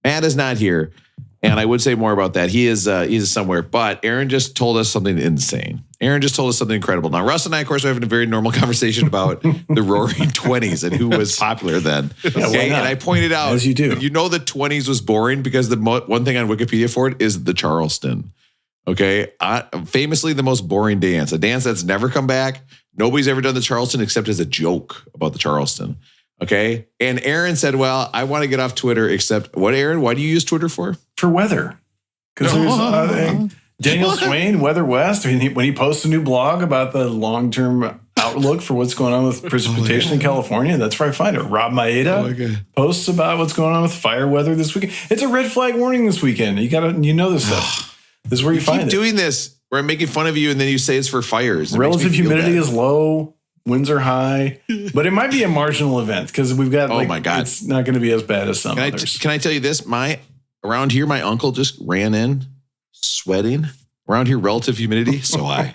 Matt is not here. And I would say more about that. He is somewhere. But Aaron just told us something insane. Aaron just told us something incredible. Now, Russ and I, of course, are having a very normal conversation about the Roaring 20s and who was popular then. Okay? And I pointed out, as you do, the 20s was boring because the one thing on Wikipedia for it is the Charleston. Okay? Famously, the most boring dance. A dance that's never come back. Nobody's ever done the Charleston except as a joke about the Charleston. Okay. And Aaron said, well, I want to get off Twitter, except what, Aaron? Why do you use Twitter for? For weather. Because there's Daniel Swain, Weather West, when he posts a new blog about the long-term outlook for what's going on with precipitation in California, that's where I find it. Rob Maeda posts about what's going on with fire weather this weekend. It's a red flag warning this weekend. You know this stuff. This is where you find it. Keep doing this where I'm making fun of you and then you say it's for fires. Relative humidity is low. Winds are high, but it might be a marginal event because we've got, my God, it's not going to be as bad as some others. Can I tell you this? Around here, my uncle just ran in sweating. Around here, relative humidity, so high.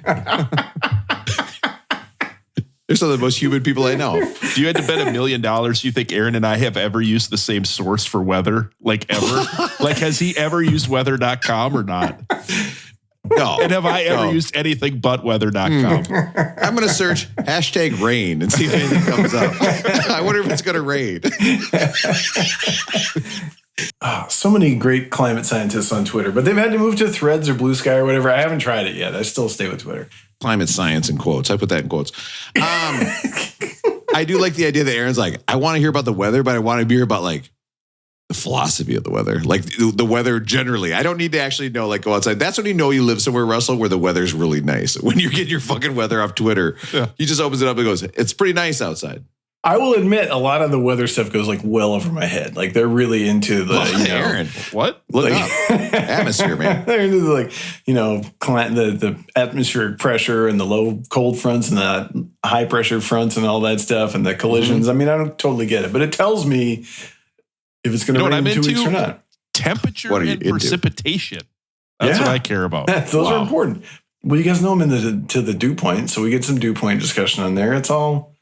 They're some of the most humid people I know. If you had to bet $1 million, you think Aaron and I have ever used the same source for weather? Like ever? Like, has he ever used weather.com or not? No. And have I ever used anything but weather.com? I'm going to search #rain and see if anything comes up. I wonder if it's going to rain. So many great climate scientists on Twitter, but they've had to move to Threads or Blue Sky or whatever. I haven't tried it yet. I still stay with Twitter. Climate science in quotes. I put that in quotes. I do like the idea that Aaron's like, I want to hear about the weather, but I want to hear about like the philosophy of the weather, like the weather generally. I don't need to actually know, like, go outside. That's when you know you live somewhere, Russell, where the weather's really nice. When you get your fucking weather off Twitter, he just opens it up and goes, it's pretty nice outside. I will admit, a lot of the weather stuff goes like well over my head. Like they're really into the Aaron. What? Look up atmosphere, man. They're into the atmospheric pressure and the low cold fronts and the high pressure fronts and all that stuff and the collisions. I mean, I don't totally get it, but it tells me if it's going to rain in 2 weeks or not. Temperature and precipitation. That's what I care about. Those are important. Well, you guys know I'm to the dew point, so we get some dew point discussion on there. It's all.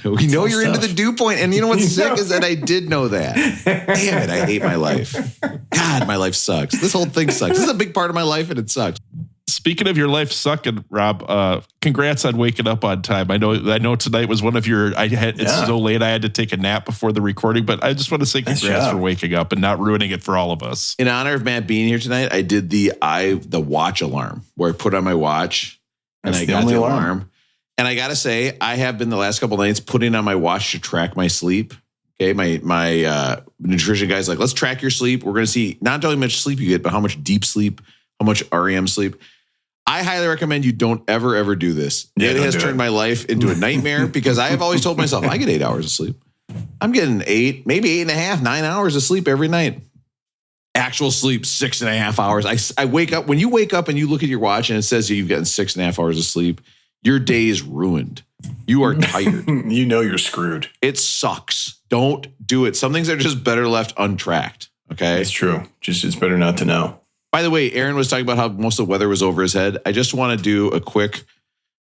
We know you're into the dew point, and you know what's sick is that I did know that. Damn it, I hate my life. God, my life sucks. This whole thing sucks. This is a big part of my life, and it sucks. Speaking of your life sucking, Rob, congrats on waking up on time. I know tonight was one of your. It's so late I had to take a nap before the recording, but I just want to say congrats for waking up and not ruining it for all of us. In honor of Matt being here tonight, I did the watch alarm where I put on my watch and I got the alarm. And I got to say, I have been the last couple of nights putting on my watch to track my sleep. Okay, my nutrition guy's like, let's track your sleep. We're going to see not only how much sleep you get, but how much deep sleep, how much REM sleep. I highly recommend you don't ever do this. It has turned my life into a nightmare because I have always told myself I get 8 hours of sleep. I'm getting 8, maybe 8.5, 9 hours of sleep every night. Actual sleep, 6.5 hours. I wake up. When you wake up and you look at your watch and it says you've gotten 6.5 hours of sleep, your day is ruined. You are tired. You know you're screwed. It sucks. Don't do it. Some things are just better left untracked. Okay? It's true. It's better not to know. By the way, Aaron was talking about how most of the weather was over his head. I just want to do a quick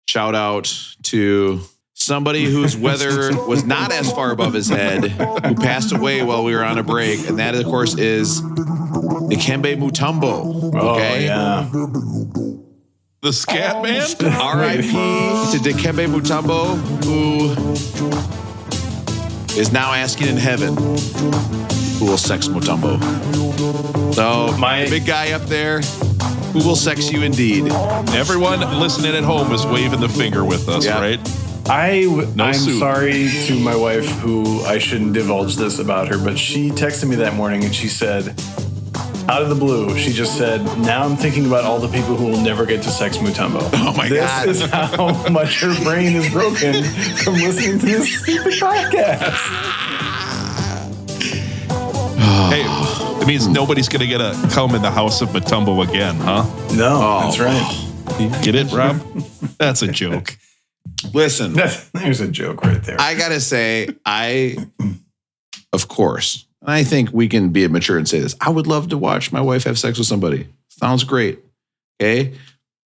shout out to somebody whose weather was not as far above his head, who passed away while we were on a break. And that, of course, is Dikembe Mutombo. Okay? Oh, yeah. The Scat Man? R.I.P. to Dikembe Mutombo, who is now asking in heaven who will sex Mutombo. So, my big guy up there, who will sex you indeed? Everyone listening at home is waving the finger with us, right? I'm sorry to my wife, who I shouldn't divulge this about her, but she texted me that morning and she said, out of the blue, she just said, now I'm thinking about all the people who will never get to sex Mutombo. Oh my God. This is how much her brain is broken from listening to this stupid podcast. Hey, it means nobody's going to get a come in the house of Mutombo again, huh? No, that's right. Get it, Rob? That's a joke. Listen. There's a joke right there. I got to say, of course, I think we can be mature and say this. I would love to watch my wife have sex with somebody. Sounds great. Okay.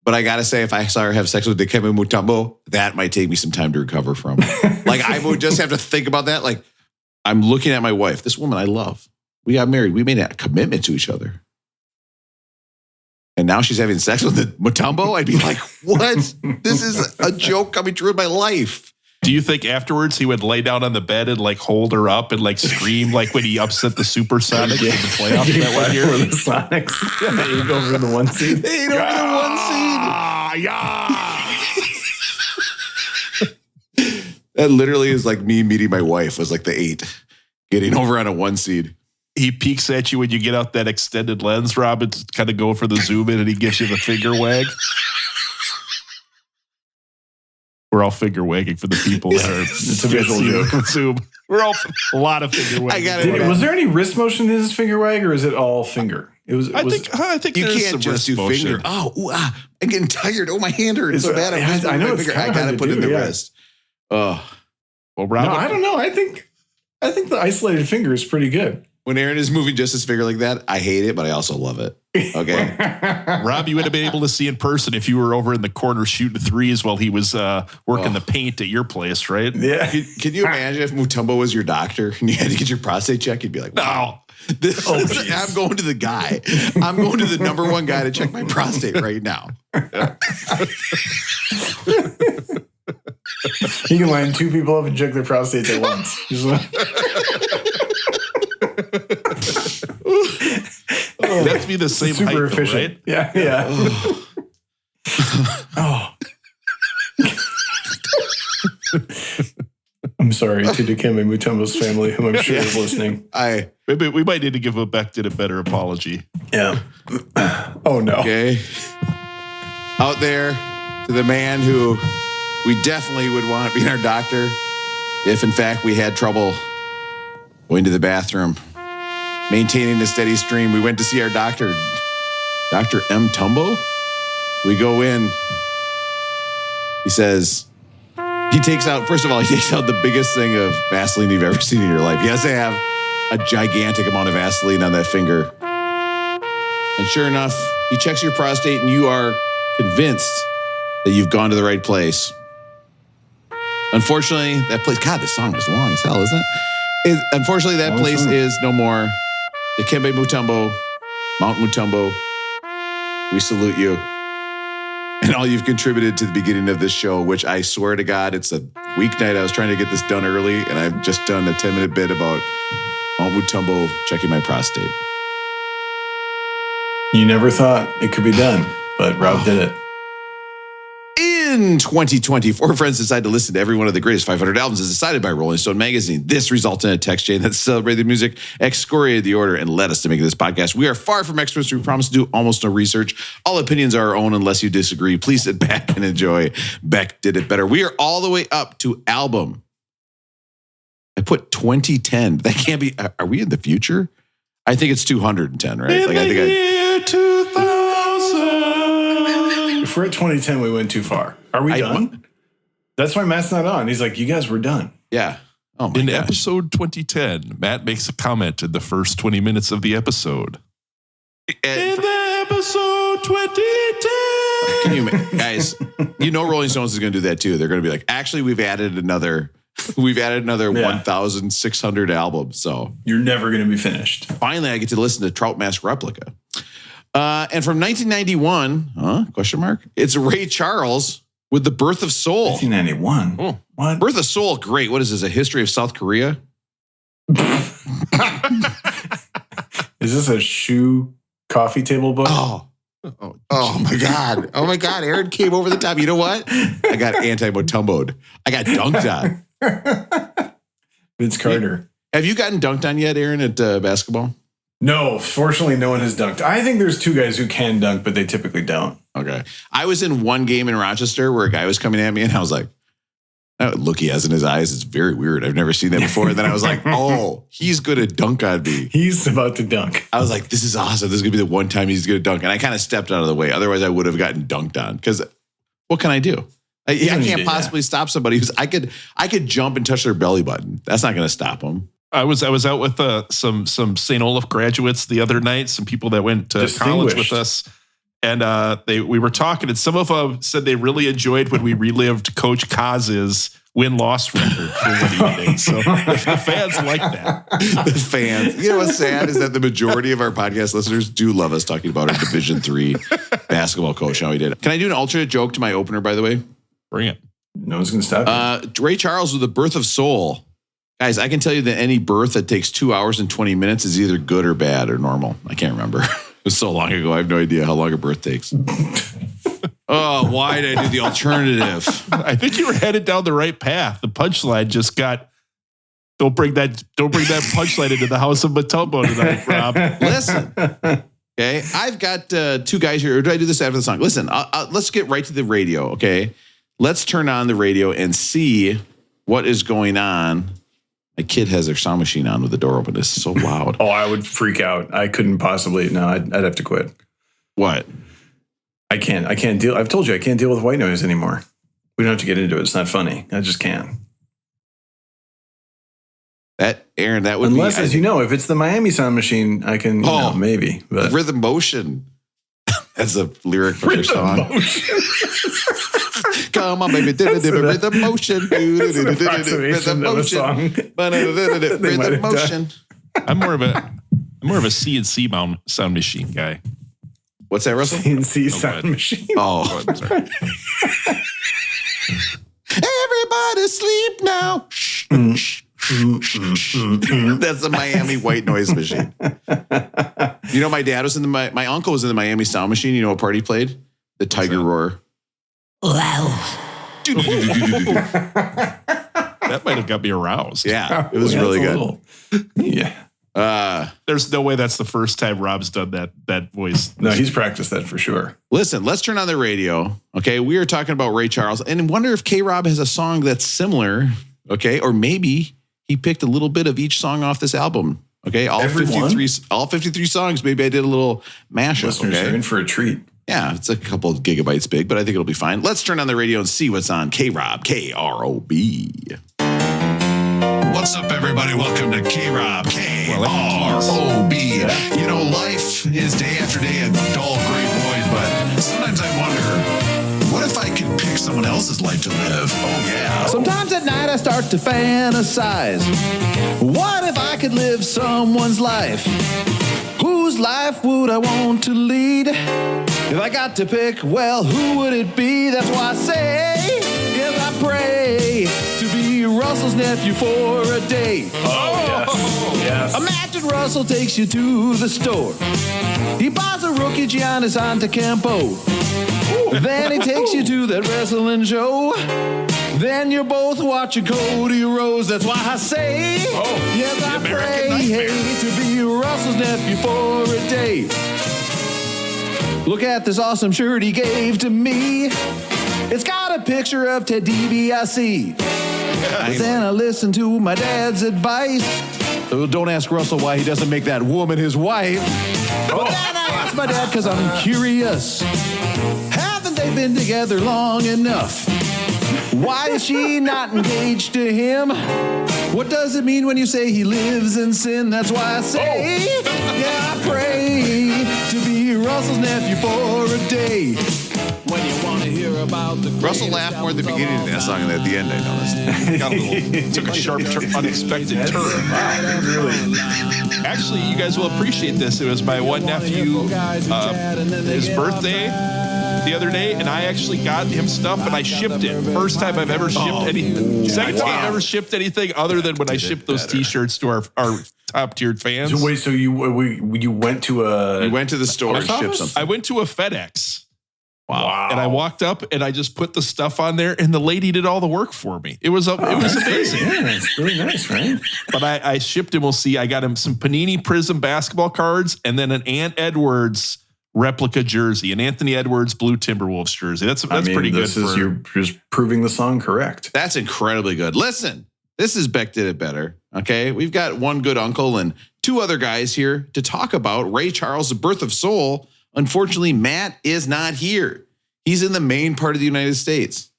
But I got to say, if I saw her have sex with Dikembe Mutombo, that might take me some time to recover from. Like, I would just have to think about that. Like, I'm looking at my wife, this woman I love. We got married. We made a commitment to each other. And now she's having sex with the Mutombo? I'd be like, what? This is a joke coming true in my life. Do you think afterwards he would lay down on the bed and like hold her up and like scream like when he upset the Supersonics in the playoffs that one year? The Sonics. Yeah, they ate over the one seed. They ate over the one seed. Yeah. That literally is like me meeting my wife was like the 8, getting over on a 1 seed. He peeks at you when you get out that extended lens, Rob. It's kind of going for the zoom in and he gives you the finger wag. We're all finger wagging for the people that are. It's a visual joke. Zoom. We're all a lot of finger wagging. I got it. Was there any wrist motion in his finger wag, or is it all finger? I think you there's can't some just wrist do motion. finger. I'm getting tired. Oh, my hand hurts so bad. I know it's I gotta put in the wrist. Oh, well, Rob, no, I don't know. I think the isolated finger is pretty good. When Aaron is moving just his finger like that, I hate it, but I also love it. Okay. Rob, you would have been able to see in person if you were over in the corner shooting threes while he was working the paint at your place, right? Yeah. Can you imagine if Mutombo was your doctor and you had to get your prostate checked? You'd be like, wow. I'm going to the guy. I'm going to the number one guy to check my prostate right now. He can line 2 people up and check their prostates at once. That'd be the same super height, efficient, though, right? Yeah. I'm sorry to Dikembe Mutombo's family, whom I'm sure is listening. We might need to give Becton a better apology. Yeah. Oh no. Okay. Out there to the man who we definitely would want being our doctor if in fact we had trouble going to the bathroom, maintaining a steady stream. We went to see our doctor, Dr. M. Tumbo. We go in. He says, he takes out the biggest thing of Vaseline you've ever seen in your life. He has to have a gigantic amount of Vaseline on that finger. And sure enough, he checks your prostate and you are convinced that you've gone to the right place. Unfortunately, that place, God, this song is long as hell, isn't it? Unfortunately, that place is no more. Dikembe Mutombo, Mount Mutombo, we salute you. And all you've contributed to the beginning of this show, which I swear to God, it's a weeknight. I was trying to get this done early, and I've just done a 10-minute bit about Mount Mutombo checking my prostate. You never thought it could be done, but Rob did it. In 2020, 4 friends decided to listen to every one of the greatest 500 albums as decided by Rolling Stone magazine. This resulted in a text chain that celebrated music, excoriated the order, and led us to make this podcast. We are far from experts. We promise to do almost no research. All opinions are our own unless you disagree. Please sit back and enjoy. Beck did it better. We are all the way up to album. I put 2010. That can't be. Are we in the future? I think it's 210, right? In the year 2000. If we're at 2010, we went too far. Are we done? That's why Matt's not on. He's like, you guys, we're done. Yeah. Oh my In gosh. episode 2010, Matt makes a comment in the first 20 minutes of the episode. In the episode 2010. Can you, guys, Rolling Stones is going to do that too. They're going to be like, actually, we've added another 1,600 albums. So you're never going to be finished. Finally, I get to listen to Trout Mask Replica. And from 1991, question mark, it's Ray Charles with The Birth of Soul. 1991? Oh, what? Birth of Soul, great. What is this, a history of South Korea? Is this a shoe coffee table book? Oh my God. Oh my God. Aaron came over the top. You know what? I got anti-Mutombo'd. I got dunked on. Vince Carter. Have you gotten dunked on yet, Aaron, at basketball? No, fortunately, no one has dunked. I think there's 2 guys who can dunk, but they typically don't. Okay. I was in one game in Rochester where a guy was coming at me and I was like, that look he has in his eyes, it's very weird. I've never seen that before. And then I was like, oh, he's going to dunk on me. He's about to dunk. I was like, this is awesome. This is going to be the one time he's going to dunk. And I kind of stepped out of the way. Otherwise, I would have gotten dunked on. Because what can I do? I can't possibly stop somebody who's, I could jump and touch their belly button. That's not going to stop them. I was out with some St. Olaf graduates the other night, some people that went to college with us. And we were talking, and some of them said they really enjoyed when we relived Coach Kaz's win-loss record for what he did. So the fans like that. The fans. You know what's sad is that the majority of our podcast listeners do love us talking about our Division III basketball coach, how he did it. Can I do an alternate joke to my opener, by the way? Bring it. No one's going to stop you. Ray Charles with The Birth of Soul. Guys, I can tell you that any birth that takes 2 hours and 20 minutes is either good or bad or normal. I can't remember. It was so long ago. I have no idea how long a birth takes. Oh, why did I do the alternative? I think you were headed down the right path. The punchline just got, don't bring that punchline into the house of Matumbo tonight, Rob. Listen. Okay. I've got two guys here. Or do I do this after the song? Listen, let's get right to the radio. Okay. Let's turn on the radio and see what is going on. My kid has their sound machine on with the door open. It's so loud. Oh, I would freak out. I couldn't possibly. No, I'd have to quit. What? I can't deal. I've told you I can't deal with white noise anymore. We don't have to get into it. It's not funny. I just can't. Aaron, that would unless, be, as you know, if it's the Miami sound machine, I can. Maybe. But Rhythm Motion. That's a lyric for their song. Come on, baby. Rhythm Motion. Rhythm Motion. Rhythm Motion. I'm more of a CNC sound machine guy. What's that, Russell? CNC sound machine. Oh, I'm sorry. Everybody sleep now. That's the Miami white noise machine. You know, my dad was in my uncle was in the Miami sound machine. You know what part he played? The Tiger Roar. Wow. That might have got me aroused. Yeah, it was really good. Yeah. There's no way that's the first time Rob's done that voice. No, he's practiced that for sure. Listen, let's turn on the radio. Okay, we are talking about Ray Charles, and wonder if K-Rob has a song that's similar. Okay, or maybe he picked a little bit of each song off this album. Okay, all 53 songs. Maybe I did a little mashup. Listeners are in for a treat. Yeah, it's a couple of gigabytes big, but I think it'll be fine. Let's turn on the radio and see what's on K-Rob, K-R-O-B. What's up, everybody? Welcome to K-Rob, K-R-O-B. You know, life is day after day a dull, gray void, but sometimes I wonder, what if I could pick someone else's life to live? Oh, yeah. Sometimes at night I start to fantasize. What if I could live someone's life? Whose life would I want to lead? If I got to pick, well, who would it be? That's why I say, yes, I pray to be Russell's nephew for a day. Oh, yes. Imagine Russell takes you to the store. He buys a rookie Giannis Antetokounmpo. Then he takes you to that wrestling show. Then you're both watching Cody Rhodes. That's why I say, yes, I pray to be Russell's nephew for a day. Look at this awesome shirt he gave to me. It's got a picture of Ted DiBiase. But then I listened to my dad's advice. Don't ask Russell why he doesn't make that woman his wife. But then I asked my dad because I'm curious. Haven't they been together long enough? Why is she not engaged to him? What does it mean when you say he lives in sin? That's why I say, yeah, I pray to be Russell's nephew for a day. When you want to hear about the Russell laughed more at the beginning of that song than at the end, I noticed. Got a little, took a sharp, unexpected turn. Wow, really. Actually, you guys will appreciate this. It was my one nephew, his birthday the other day, and I actually got him stuff and I shipped it. First time I've ever shipped anything. Second time I've ever shipped anything other than when I shipped those T-shirts to our top tiered fans. So wait, so you went to the store and shipped something. I went to a FedEx. Wow. And I walked up and I just put the stuff on there and the lady did all the work for me. It was amazing. Yeah, it's really nice, right? But I shipped him, we'll see. I got him some Panini Prism basketball cards and then an Ant Edwards replica jersey, an Anthony Edwards blue Timberwolves jersey. That's pretty good. You're just proving the song correct. That's incredibly good. Listen, this is Beck Did It Better. Okay. We've got one good uncle and two other guys here to talk about Ray Charles, The Birth of Soul. Unfortunately, Matt is not here. He's in the main part of the United States,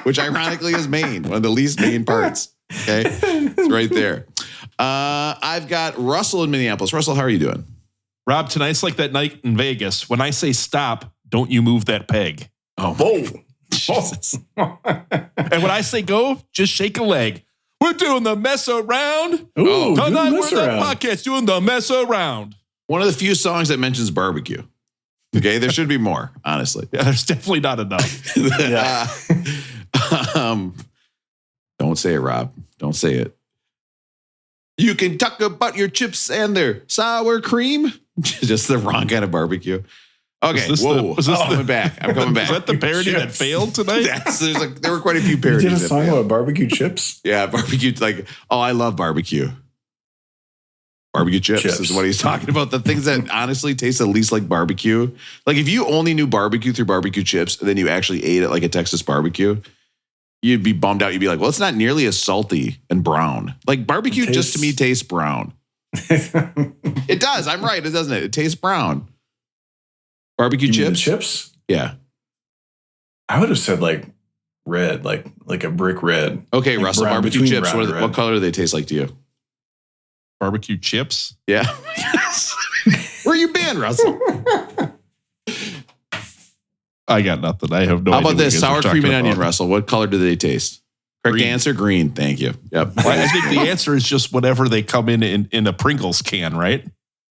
which ironically is Maine, one of the least Maine parts. Okay. It's right there. I've got Russell in Minneapolis. Russell, how are you doing? Rob, tonight's like that night in Vegas. When I say stop, don't you move that peg. Oh, whoa. Jesus. And when I say go, just shake a leg. We're doing the mess around. Ooh, Tonight we're the around. podcast doing the mess around. One of the few songs that mentions barbecue. Okay, there should be more, honestly. Yeah, there's definitely not enough. Yeah. Don't say it, Rob. Don't say it. You can talk about your chips and their sour cream. Just the wrong kind of barbecue. Okay, whoa. I'm coming back. Is that the parody that failed tonight? There were quite a few parodies. You did a song about barbecue chips? Yeah, barbecue. Like, oh, I love barbecue. Barbecue chips is what he's talking about. The things that honestly taste the least like barbecue. Like if you only knew barbecue through barbecue chips and then you actually ate it like a Texas barbecue, you'd be bummed out. You'd be like, well, it's not nearly as salty and brown. Like barbecue just to me tastes brown. It does. I'm right. It doesn't it? It tastes brown. Barbecue chips? Chips? Yeah. I would have said like red, like a brick red. Okay, like Russell, brown, barbecue chips. brown What color do they taste like to you? Barbecue chips? Yeah. Where you been, Russell? I got nothing. I have no idea. How about this? Sour cream and onion, Russell. What color do they taste? Correct answer, green. Thank you. Yep. I think the answer is just whatever they come in a Pringles can, right?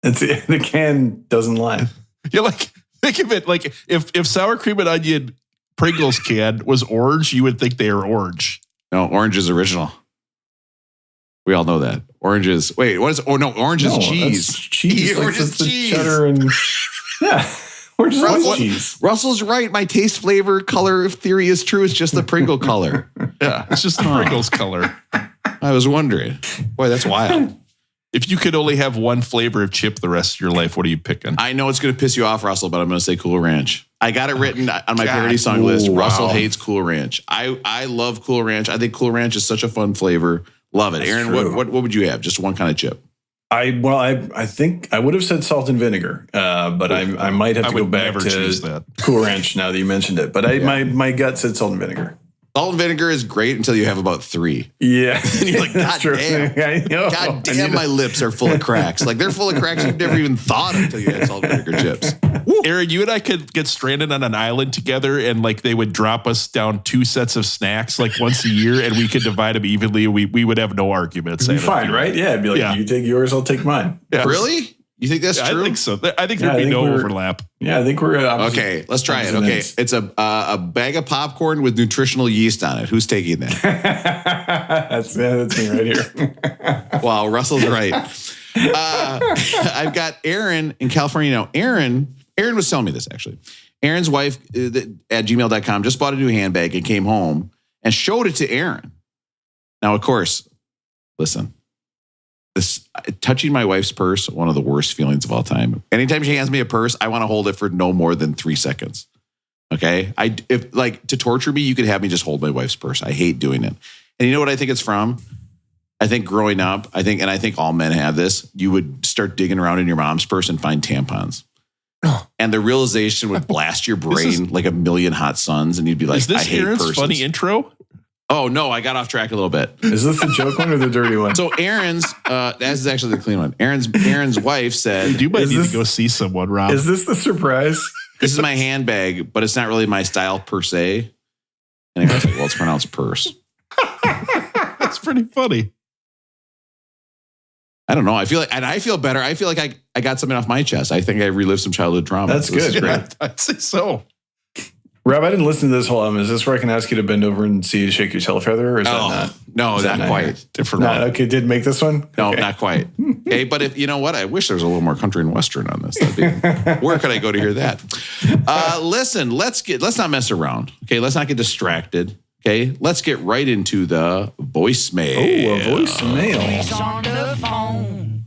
The can doesn't lie. Yeah, like think of it like if sour cream and onion Pringles can was orange, you would think they are orange. No, orange is original. We all know that. Orange is orange is cheese. That's cheese. Orange is cheese. Cheddar and yeah. Orange is cheese. Russell's right. My taste, flavor, color theory is true. It's just the Pringle color. Yeah, it's just the Pringles color. I was wondering. Boy, that's wild. If you could only have one flavor of chip the rest of your life, what are you picking? I know it's going to piss you off, Russell, but I'm going to say Cool Ranch. I got it written on my parody song list. Wow. Russell hates Cool Ranch. I love Cool Ranch. I think Cool Ranch is such a fun flavor. Love it. That's Aaron, true. what would you have? Just one kind of chip. I think I would have said salt and vinegar, but I might have to go back to Cool Ranch now that you mentioned it. But my gut said salt and vinegar. Salt and vinegar is great until you have about 3. Yeah. And you're like, God damn. I know. God damn, my lips are full of cracks. Like they're full of cracks you've never even thought until you had salt and vinegar chips. Aaron, you and I could get stranded on an island together and like they would drop us down 2 sets of snacks like once a year and we could divide them evenly. We would have no arguments. It'd be fine, right? Yeah. It'd be like, you take yours, I'll take mine. Yeah. Really? You think that's true? I think so. I think there'd be no overlap. Yeah, I think we're okay. Let's try it. Okay, it's a bag of popcorn with nutritional yeast on it. Who's taking that? That's me right here. Wow, Russell's right. I've got Aaron in California now. Aaron was telling me this actually. Aaron's wife at gmail.com just bought a new handbag and came home and showed it to Aaron. Now, of course, listen. This touching my wife's purse, one of the worst feelings of all time. Anytime she hands me a purse, I want to hold it for no more than 3 seconds. Okay. If to torture me, you could have me just hold my wife's purse. I hate doing it. And you know what I think it's from? I think growing up, I think all men have this. You would start digging around in your mom's purse and find tampons. And the realization would blast your brain like a million hot suns. And you'd be like, is this I hate Aaron's persons. funny intro? Oh, no, I got off track a little bit. Is this the joke one or the dirty one? So Aaron's, that is actually the clean one. Aaron's wife said, you might need to go see someone, Rob. Is this the surprise? This is my handbag, but it's not really my style per se. And I was like, well, it's pronounced purse. That's pretty funny. I don't know. I feel better. I feel like I got something off my chest. I think I relived some childhood trauma. That's good. Yeah, I'd say so. Rob, I didn't listen to this whole album. Is this where I can ask you to bend over and see you shake your tail feather? Or is that not? No, is not that quite. Different. Okay, did make this one? No, okay. Not quite. Okay, but if you know what, I wish there was a little more country and western on this. Where could I go to hear that? Listen, let's not mess around. Okay, let's not get distracted. Okay, let's get right into the voicemail. Oh, a voicemail. He's on the phone.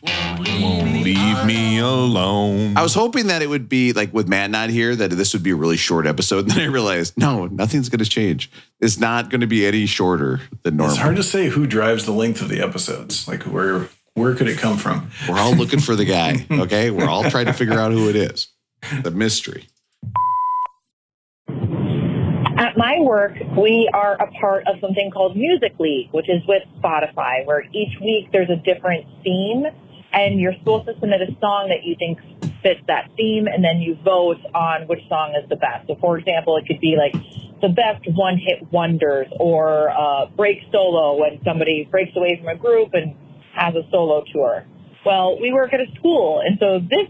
Won't leave me alone. I was hoping that it would be like with Matt not here, that this would be a really short episode. And then I realized, no, nothing's going to change. It's not going to be any shorter than normal. It's hard to say who drives the length of the episodes. Like where could it come from? We're all looking for the guy. Okay. We're all trying to figure out who it is. The mystery. At my work, we are a part of something called Music League, which is with Spotify, where each week there's a different theme, and you're supposed to submit a song that you think fits that theme, and then you vote on which song is the best. So, for example, it could be like the best one-hit wonders or break solo when somebody breaks away from a group and has a solo tour. Well, we work at a school, and so this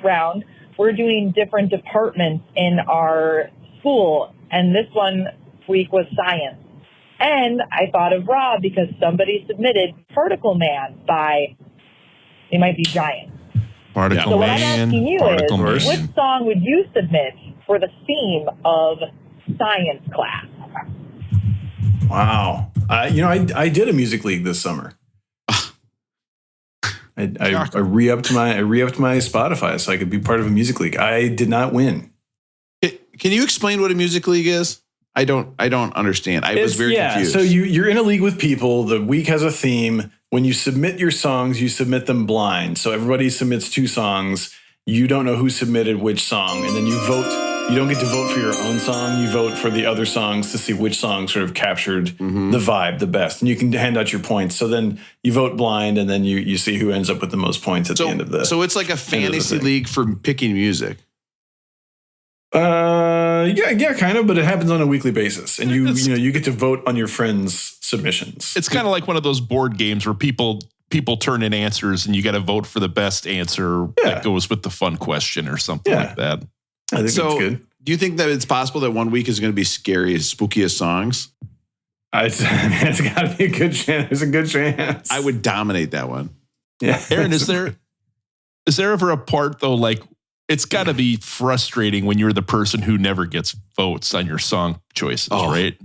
round, we're doing different departments in our school, and this one week was science. And I thought of Rob because somebody submitted Particle Man by, it might be Giant. Particle so Man. what I'm asking you is, which song would you submit for the theme of science class? Wow. I did a music league this summer. I re-upped my Spotify so I could be part of a music league. I did not win. Can you explain what a music league is? I don't understand. I was very confused. So you're in a league with people. The week has a theme. When you submit your songs, you submit them blind. So everybody submits 2 songs. You don't know who submitted which song, and then you vote. You don't get to vote for your own song. You vote for the other songs to see which song sort of captured the vibe the best. And you can hand out your points. So then you vote blind, and then you see who ends up with the most points at the end of the. So it's like a fantasy league for picking music. Yeah, kind of, but it happens on a weekly basis, and you get to vote on your friends' submissions. It's kind of like one of those board games where people turn in answers, and you got to vote for the best answer that goes with the fun question or something like that. I think that's good. Do you think that it's possible that one week is going to be scary as spookiest songs? It's got to be a good chance. There's a good chance. I would dominate that one. Yeah, Aaron, is there ever a part though, like? It's got to be frustrating when you're the person who never gets votes on your song choices, right?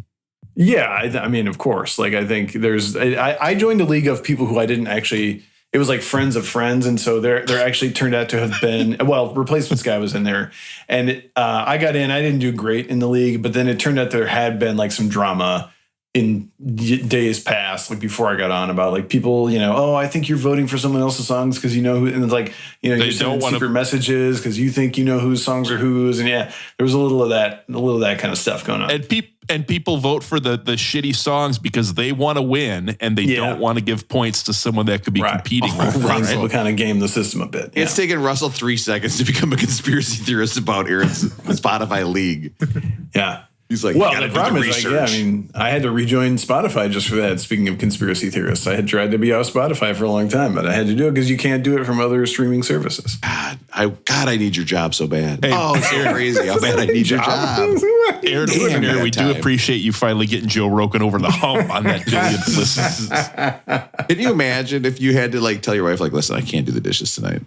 Yeah, I mean, of course. Like, I think I joined a league of people who I didn't actually. It was like friends of friends, and so there actually turned out to have been Replacements guy was in there, and I got in. I didn't do great in the league, but then it turned out there had been like some drama in days past, like before I got on, about like people, I think you're voting for someone else's songs because who, and it's like, you're sending secret messages because you think whose songs are whose, and there was a little of that kind of stuff going on. And people vote for the shitty songs because they want to win and they don't want to give points to someone that could be competing with them. Right? People kind of game the system a bit. It's taken Russell 3 seconds to become a conspiracy theorist about Aaron's Spotify league. Yeah. He's like, the problem is, I had to rejoin Spotify just for that. Speaking of conspiracy theorists, I had tried to be off Spotify for a long time, but I had to do it because you can't do it from other streaming services. God, I need your job so bad. Hey, it's so crazy how bad I need your job. Aaron, we do appreciate you finally getting Joe Rogan over the hump on that billion listens. Can you imagine if you had to tell your wife, listen, I can't do the dishes tonight.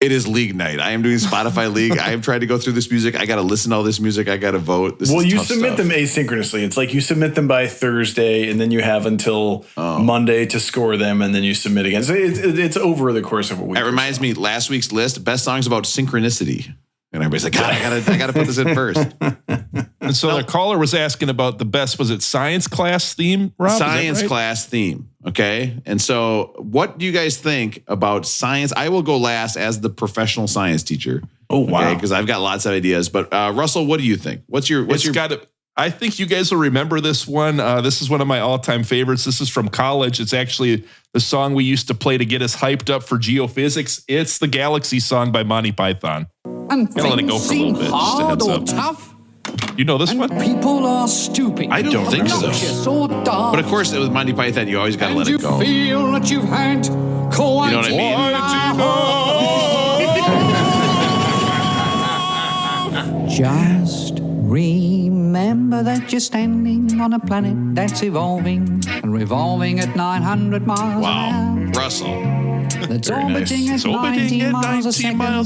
It is league night. I am doing Spotify league. I am trying to go through this music. I got to listen to all this music. I got to vote. You submit them asynchronously. It's like you submit them by Thursday, and then you have until Monday to score them, and then you submit again. So it's over the course of a week. It reminds me, last week's list, best songs about synchronicity. And everybody's like, God, I gotta put this in first. And so the caller was asking about the best, was it science class theme, Rob? Science class theme. Okay. And so what do you guys think about science? I will go last as the professional science teacher. Oh, wow. Because I've got lots of ideas. But Russell, what do you think? I think you guys will remember this one. This is one of my all-time favorites. This is from college. It's actually the song we used to play to get us hyped up for geophysics. It's the Galaxy song by Monty Python. And I'm gonna let it go for a little bit. Hard or tough. You know this one? People are stupid. I don't think so. But of course, with Monty Python, you always got to let it go. You feel that you've had quite, you know what I mean? Just remember that you're standing on a planet that's evolving and revolving at 900 miles an hour. Russell. That's orbiting at 19 miles a second.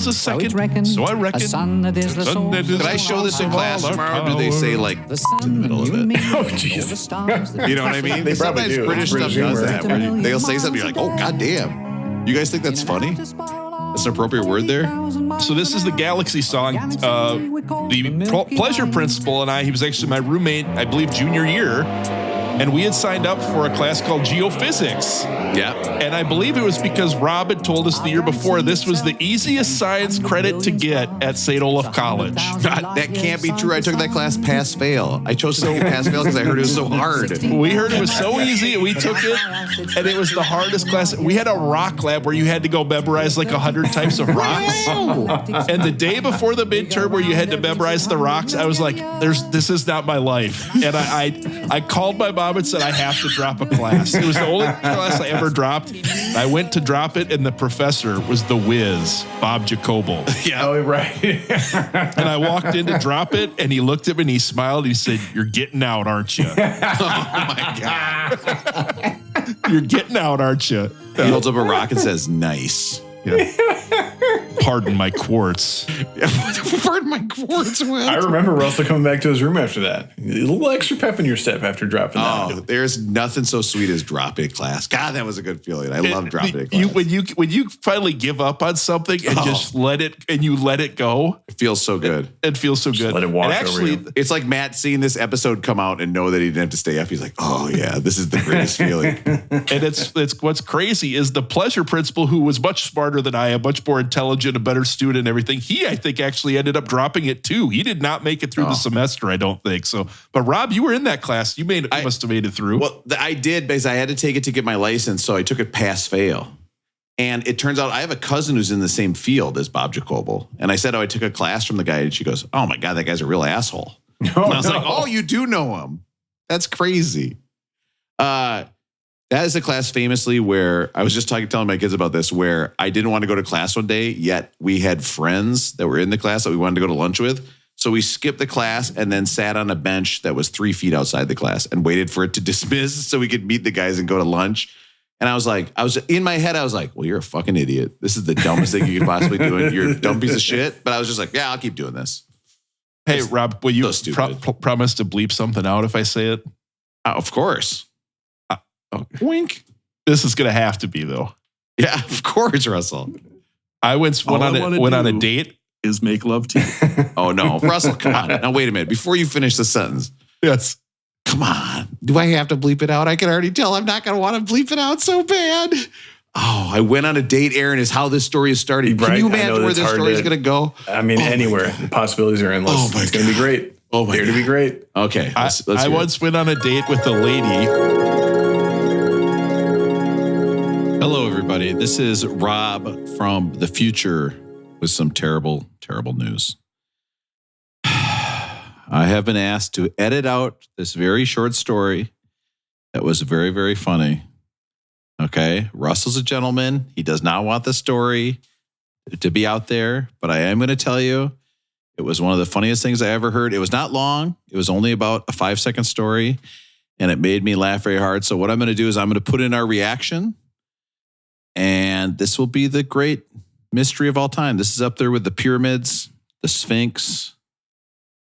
So I reckon a sun that is the source. Could I show this in class tomorrow? Or do they say the sun in the middle of it? Oh, jeez. You know what I mean? They probably do. British stuff does that. Where they'll say something, you're like, oh, goddamn. You guys think that's funny? That's an appropriate word there? So this is the Galaxy song. The pleasure principal and I, he was actually my roommate, I believe, junior year. and we had signed up for a class called geophysics. Yeah. And I believe it was because Rob had told us the year before this was the easiest science credit to get at St. Olaf College. That can't be true. I took that class pass-fail. I chose to take pass-fail because I heard it was so hard. We heard it was so easy. We took it, and it was the hardest class. We had a rock lab where you had to go memorize like 100 types of rocks. And the day before the midterm where you had to memorize the rocks, I was like, this is not my life. And I called my mom and said, I have to drop a class. It was the only class I ever dropped. I went to drop it, and the professor was the whiz, Bob Jacobel. Yeah, right. And I walked in to drop it, and he looked at me and he smiled. He said, "You're getting out, aren't you?" Oh, my God. You're getting out, aren't you? He holds up a rock and says, nice. Yeah. Pardon my quartz. Pardon my quartz. I remember Russell coming back to his room after that. A little extra pep in your step after dropping that. Oh, there's nothing so sweet as dropping class. God, that was a good feeling. I love dropping a class. When you finally give up on something and just let it go, it feels so good. It feels so good. Let it wash actually, over you. It's like Matt seeing this episode come out and know that he didn't have to stay up. He's like, oh yeah, this is the greatest feeling. And it's what's crazy is the pleasure principal, who was much smarter than I am, much more intelligent, a better student and everything. He, I think, actually ended up dropping it too. He did not make it through the semester, I don't think so. But Rob, you were in that class. You must have made it through. Well, I did because I had to take it to get my license, so I took it pass-fail. And it turns out I have a cousin who's in the same field as Bob Jacobel. And I said, I took a class from the guy, and she goes, oh my God, that guy's a real asshole. And I was like, oh, you do know him. That's crazy. That is a class famously where I was just telling my kids about this, where I didn't want to go to class one day, yet we had friends that were in the class that we wanted to go to lunch with. So we skipped the class and then sat on a bench that was 3 feet outside the class and waited for it to dismiss so we could meet the guys and go to lunch. And I was in my head, I was like, well, you're a fucking idiot. This is the dumbest thing you could possibly do. And you're a dumb piece of shit. But I was just like, yeah, I'll keep doing this. Hey, Rob, will you So promise to bleep something out if I say it? Of course. Wink. This is going to have to be, though. Yeah, of course, Russell. I went on a date. Is make love to you. Oh, no. Russell, come on. Now, wait a minute. Before you finish the sentence. Yes. Come on. Do I have to bleep it out? I can already tell I'm not going to want to bleep it out so bad. Oh, I went on a date, Aaron, is how this story is starting. Can you imagine where this story is going to go? I mean, anywhere. The possibilities are endless. Oh, my it's going to be great. Oh, my Dare to be great. Okay. Let's I once went on a date with a lady. Hello, everybody. This is Rob from the future with some terrible, terrible news. I have been asked to edit out this very short story that was very, very funny. Okay. Russell's a gentleman. He does not want the story to be out there, but I am going to tell you it was one of the funniest things I ever heard. It was not long. It was only about a 5-second story, and it made me laugh very hard. So what I'm going to do is I'm going to put in our reaction. And this will be the great mystery of all time. This is up there with the pyramids, the Sphinx.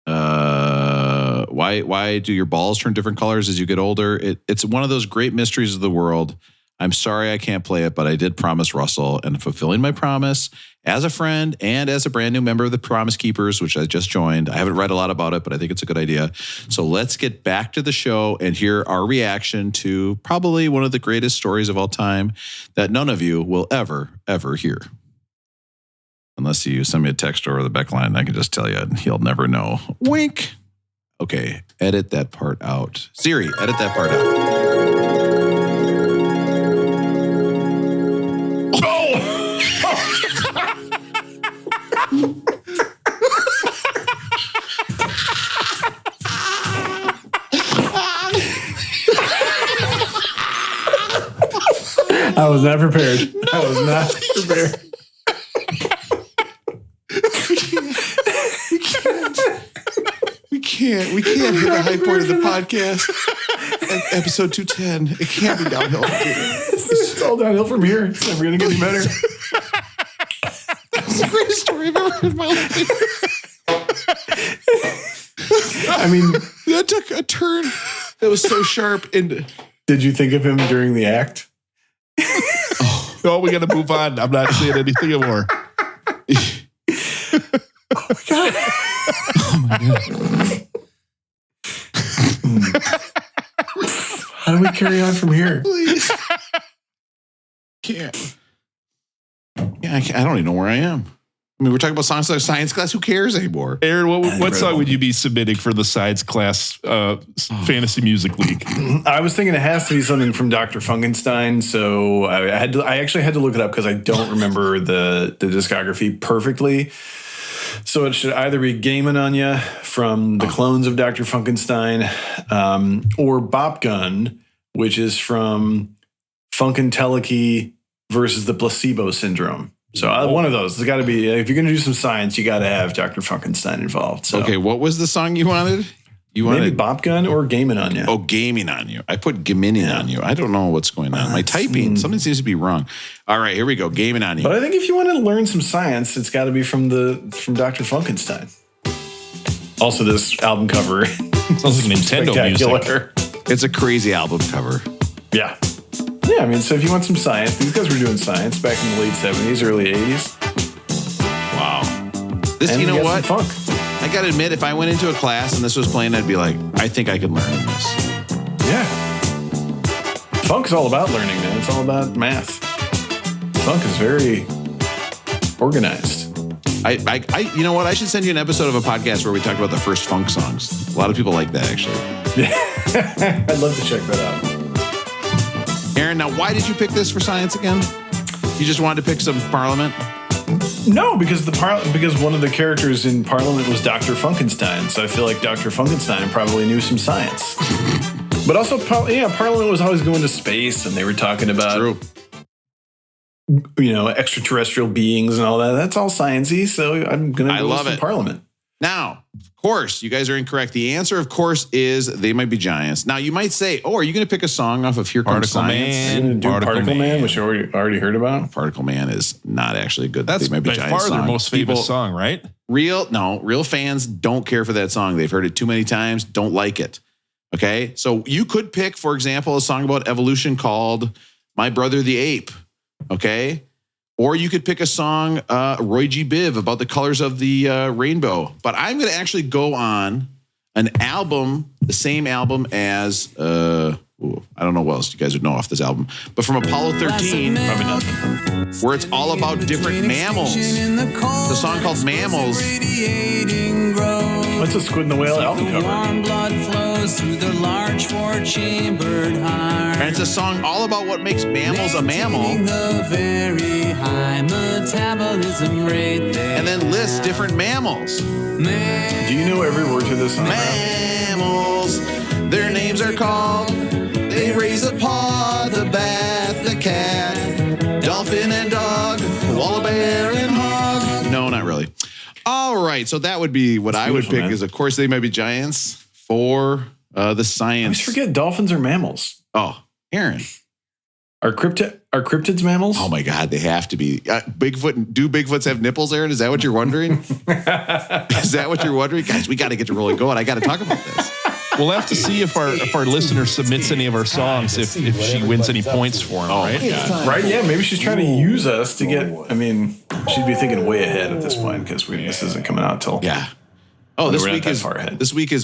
Why do your balls turn different colors as you get older? It's one of those great mysteries of the world. I'm sorry I can't play it, but I did promise Russell, and fulfilling my promise as a friend and as a brand new member of the Promise Keepers, which I just joined. I haven't read a lot about it, but I think it's a good idea. So let's get back to the show and hear our reaction to probably one of the greatest stories of all time that none of you will ever, ever hear. Unless you send me a text over the back line, I can just tell you, and he'll never know. Wink. Okay, edit that part out. Siri, edit that part out. I was not prepared. We can't hit the high point of the podcast at episode 210. It can't be downhill. It's all downhill from here. It's never going to get any better. That's the greatest story I've ever heard in my life. I mean, that took a turn that was so sharp. And did you think of him during the act? Oh, we got to move on. I'm not saying anything more. Oh my God. Oh my God. do we carry on from here? Please. Can't. Yeah, I don't even know where I am. I mean, we're talking about songs like science class. Who cares anymore? Aaron, what song would you be submitting for the science class fantasy music league? I was thinking it has to be something from Dr. Funkenstein. So I actually had to look it up because I don't remember the discography perfectly. So it should either be Gamin' on Ya from the clones of Dr. Funkenstein, or Bop Gun, which is from Funkenteleki versus the Placebo Syndrome. So one of those. There's got to be, if you're going to do some science, you got to have Dr. Funkenstein involved. So. Okay, what was the song you wanted? Maybe Bop Gun or Gaming on You. Oh, Gaming on You. I put Gaming on You. I don't know what's going on. My typing, something seems to be wrong. All right, here we go. Gaming on You. But I think if you want to learn some science, it's got to be from Dr. Funkenstein. Also, this album cover sounds like Nintendo music. It's a crazy album cover. Yeah. Yeah, I mean, so if you want some science, these guys were doing science back in the late 70s, early 80s. Wow. This, you know what? Funk. I got to admit, if I went into a class and this was playing, I'd be like, I think I could learn this. Yeah. Funk's all about learning, man. It's all about math. Funk is very organized. You know what? I should send you an episode of a podcast where we talk about the first funk songs. A lot of people like that, actually. Yeah. I'd love to check that out. Aaron, now why did you pick this for science again? You just wanted to pick some Parliament? No, because because one of the characters in Parliament was Dr. Funkenstein, so I feel like Dr. Funkenstein probably knew some science. But also, Parliament was always going to space, and they were talking about extraterrestrial beings and all that. That's all sciencey, so I'm going to go with some Parliament. Now, of course, you guys are incorrect. The answer, of course, is They Might Be Giants. Now, you might say, are you going to pick a song off of Here Comes Science? Are you going to do Particle Man, which you already heard about? Particle Man is not actually a good That's They Might Be by Giants far song. their most famous song, right? Real fans don't care for that song. They've heard it too many times, don't like it. Okay? So you could pick, for example, a song about evolution called My Brother the Ape. Okay? Or you could pick a song, Roy G. Biv, about the colors of the rainbow. But I'm going to actually go on an album, the same album as, I don't know what else you guys would know off this album, but from Apollo 13, probably nothing, where it's all about different mammals. The song called Mammals. What's a Squid and the Whale album cover? And it's a song all about what makes mammals a mammal. And then lists different mammals. Do you know every word to this song? Mammals, their names are called. They raise a paw, the bat, the cat, dolphin and dog, koala bear and hog. No, not really. All right, so that would be what I would pick. Is of course They Might Be Giants for the science. I always forget dolphins are mammals. Oh, Aaron. Are cryptids mammals? Oh my God, they have to be. Bigfoot. Do Bigfoots have nipples, Aaron? Is that what you're wondering? Is that what you're wondering? Guys, we got to get to rolling going. I got to talk about this. We'll have to see if our listener submits any of our songs, if she wins any points for them, right? Yeah. Right, yeah. Maybe she's trying to use us to get, she'd be thinking way ahead at this point because this isn't coming out till. Yeah. Oh, this week is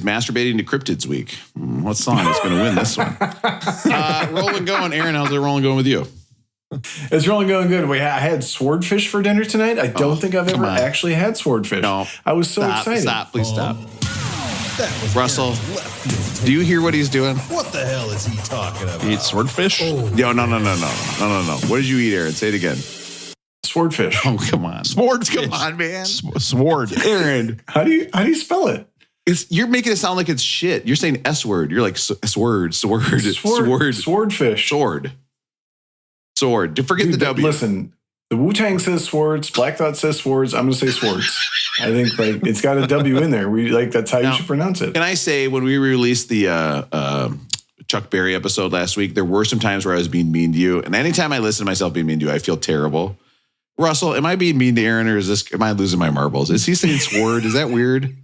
Masturbating to Cryptids week. What song is going to win this one? Rolling going. Aaron, how's it rolling going with you? It's rolling going good. I had swordfish for dinner tonight. I don't think I've ever actually had swordfish. No. I was so excited. Please stop. Russell, do you hear what he's doing? What the hell is he talking about? You eat swordfish? No. What did you eat, Aaron? Say it again. Swordfish. Oh, come on. Come on, man. Sword. Aaron. How do you spell it? You're making it sound like it's shit. You're saying S word. You're like sword. Swordfish. Sword. Forget the W. Listen, the Wu-Tang says swords. Black Thought says swords. I'm going to say swords. I think it's got a W in there. That's how you should pronounce it. Can I say, when we released the Chuck Berry episode last week, there were some times where I was being mean to you. And anytime I listen to myself being mean to you, I feel terrible. Russell, am I being mean to Aaron, or am I losing my marbles? Is he saying sword? Is that weird?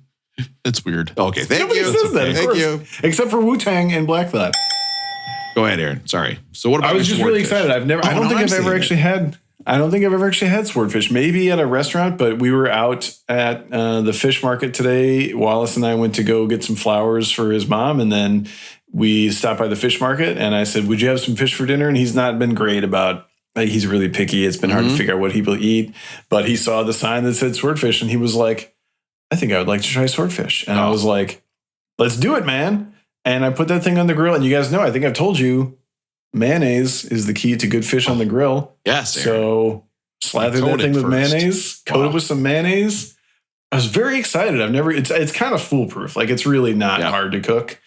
It's weird. Okay, thank you. Says that, thank you. Except for Wu-Tang and Black Thought. Go ahead, Aaron. Sorry. So what about? I was just really excited. I don't think I've ever actually had swordfish. Maybe at a restaurant, but we were out at the fish market today. Wallace and I went to go get some flowers for his mom, and then we stopped by the fish market and I said, would you have some fish for dinner? And he's not been great about, he's really picky. It's been hard to figure out what people eat, but he saw the sign that said swordfish and he was like, I think I would like to try swordfish. And I was like, let's do it, man. And I put that thing on the grill and you guys know, I think I've told you, mayonnaise is the key to good fish on the grill. Yes. So slather that thing with mayonnaise, coat it with some mayonnaise. I was very excited. It's kind of foolproof. Like it's really not hard to cook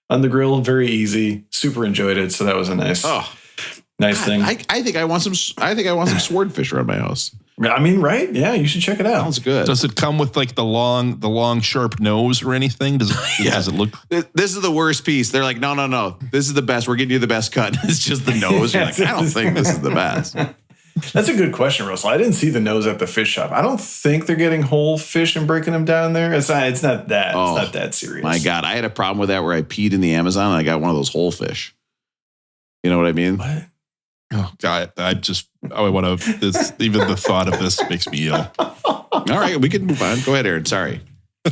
on the grill. Very easy. Super enjoyed it. So that was a nice thing. I think I want some swordfish around my house. I mean, right? Yeah, you should check it out. Sounds good. Does it come with like the long sharp nose or anything? Does it look? This is the worst piece. They're like, no. This is the best. We're getting you the best cut. It's just the nose. You're like, I don't think this is the best. That's a good question, Russell. I didn't see the nose at the fish shop. I don't think they're getting whole fish and breaking them down there. It's not that serious. My God, I had a problem with that where I peed in the Amazon and I got one of those whole fish. You know what I mean? What? Oh God, even the thought of this makes me ill. All right, we can move on. Go ahead, Aaron. Sorry.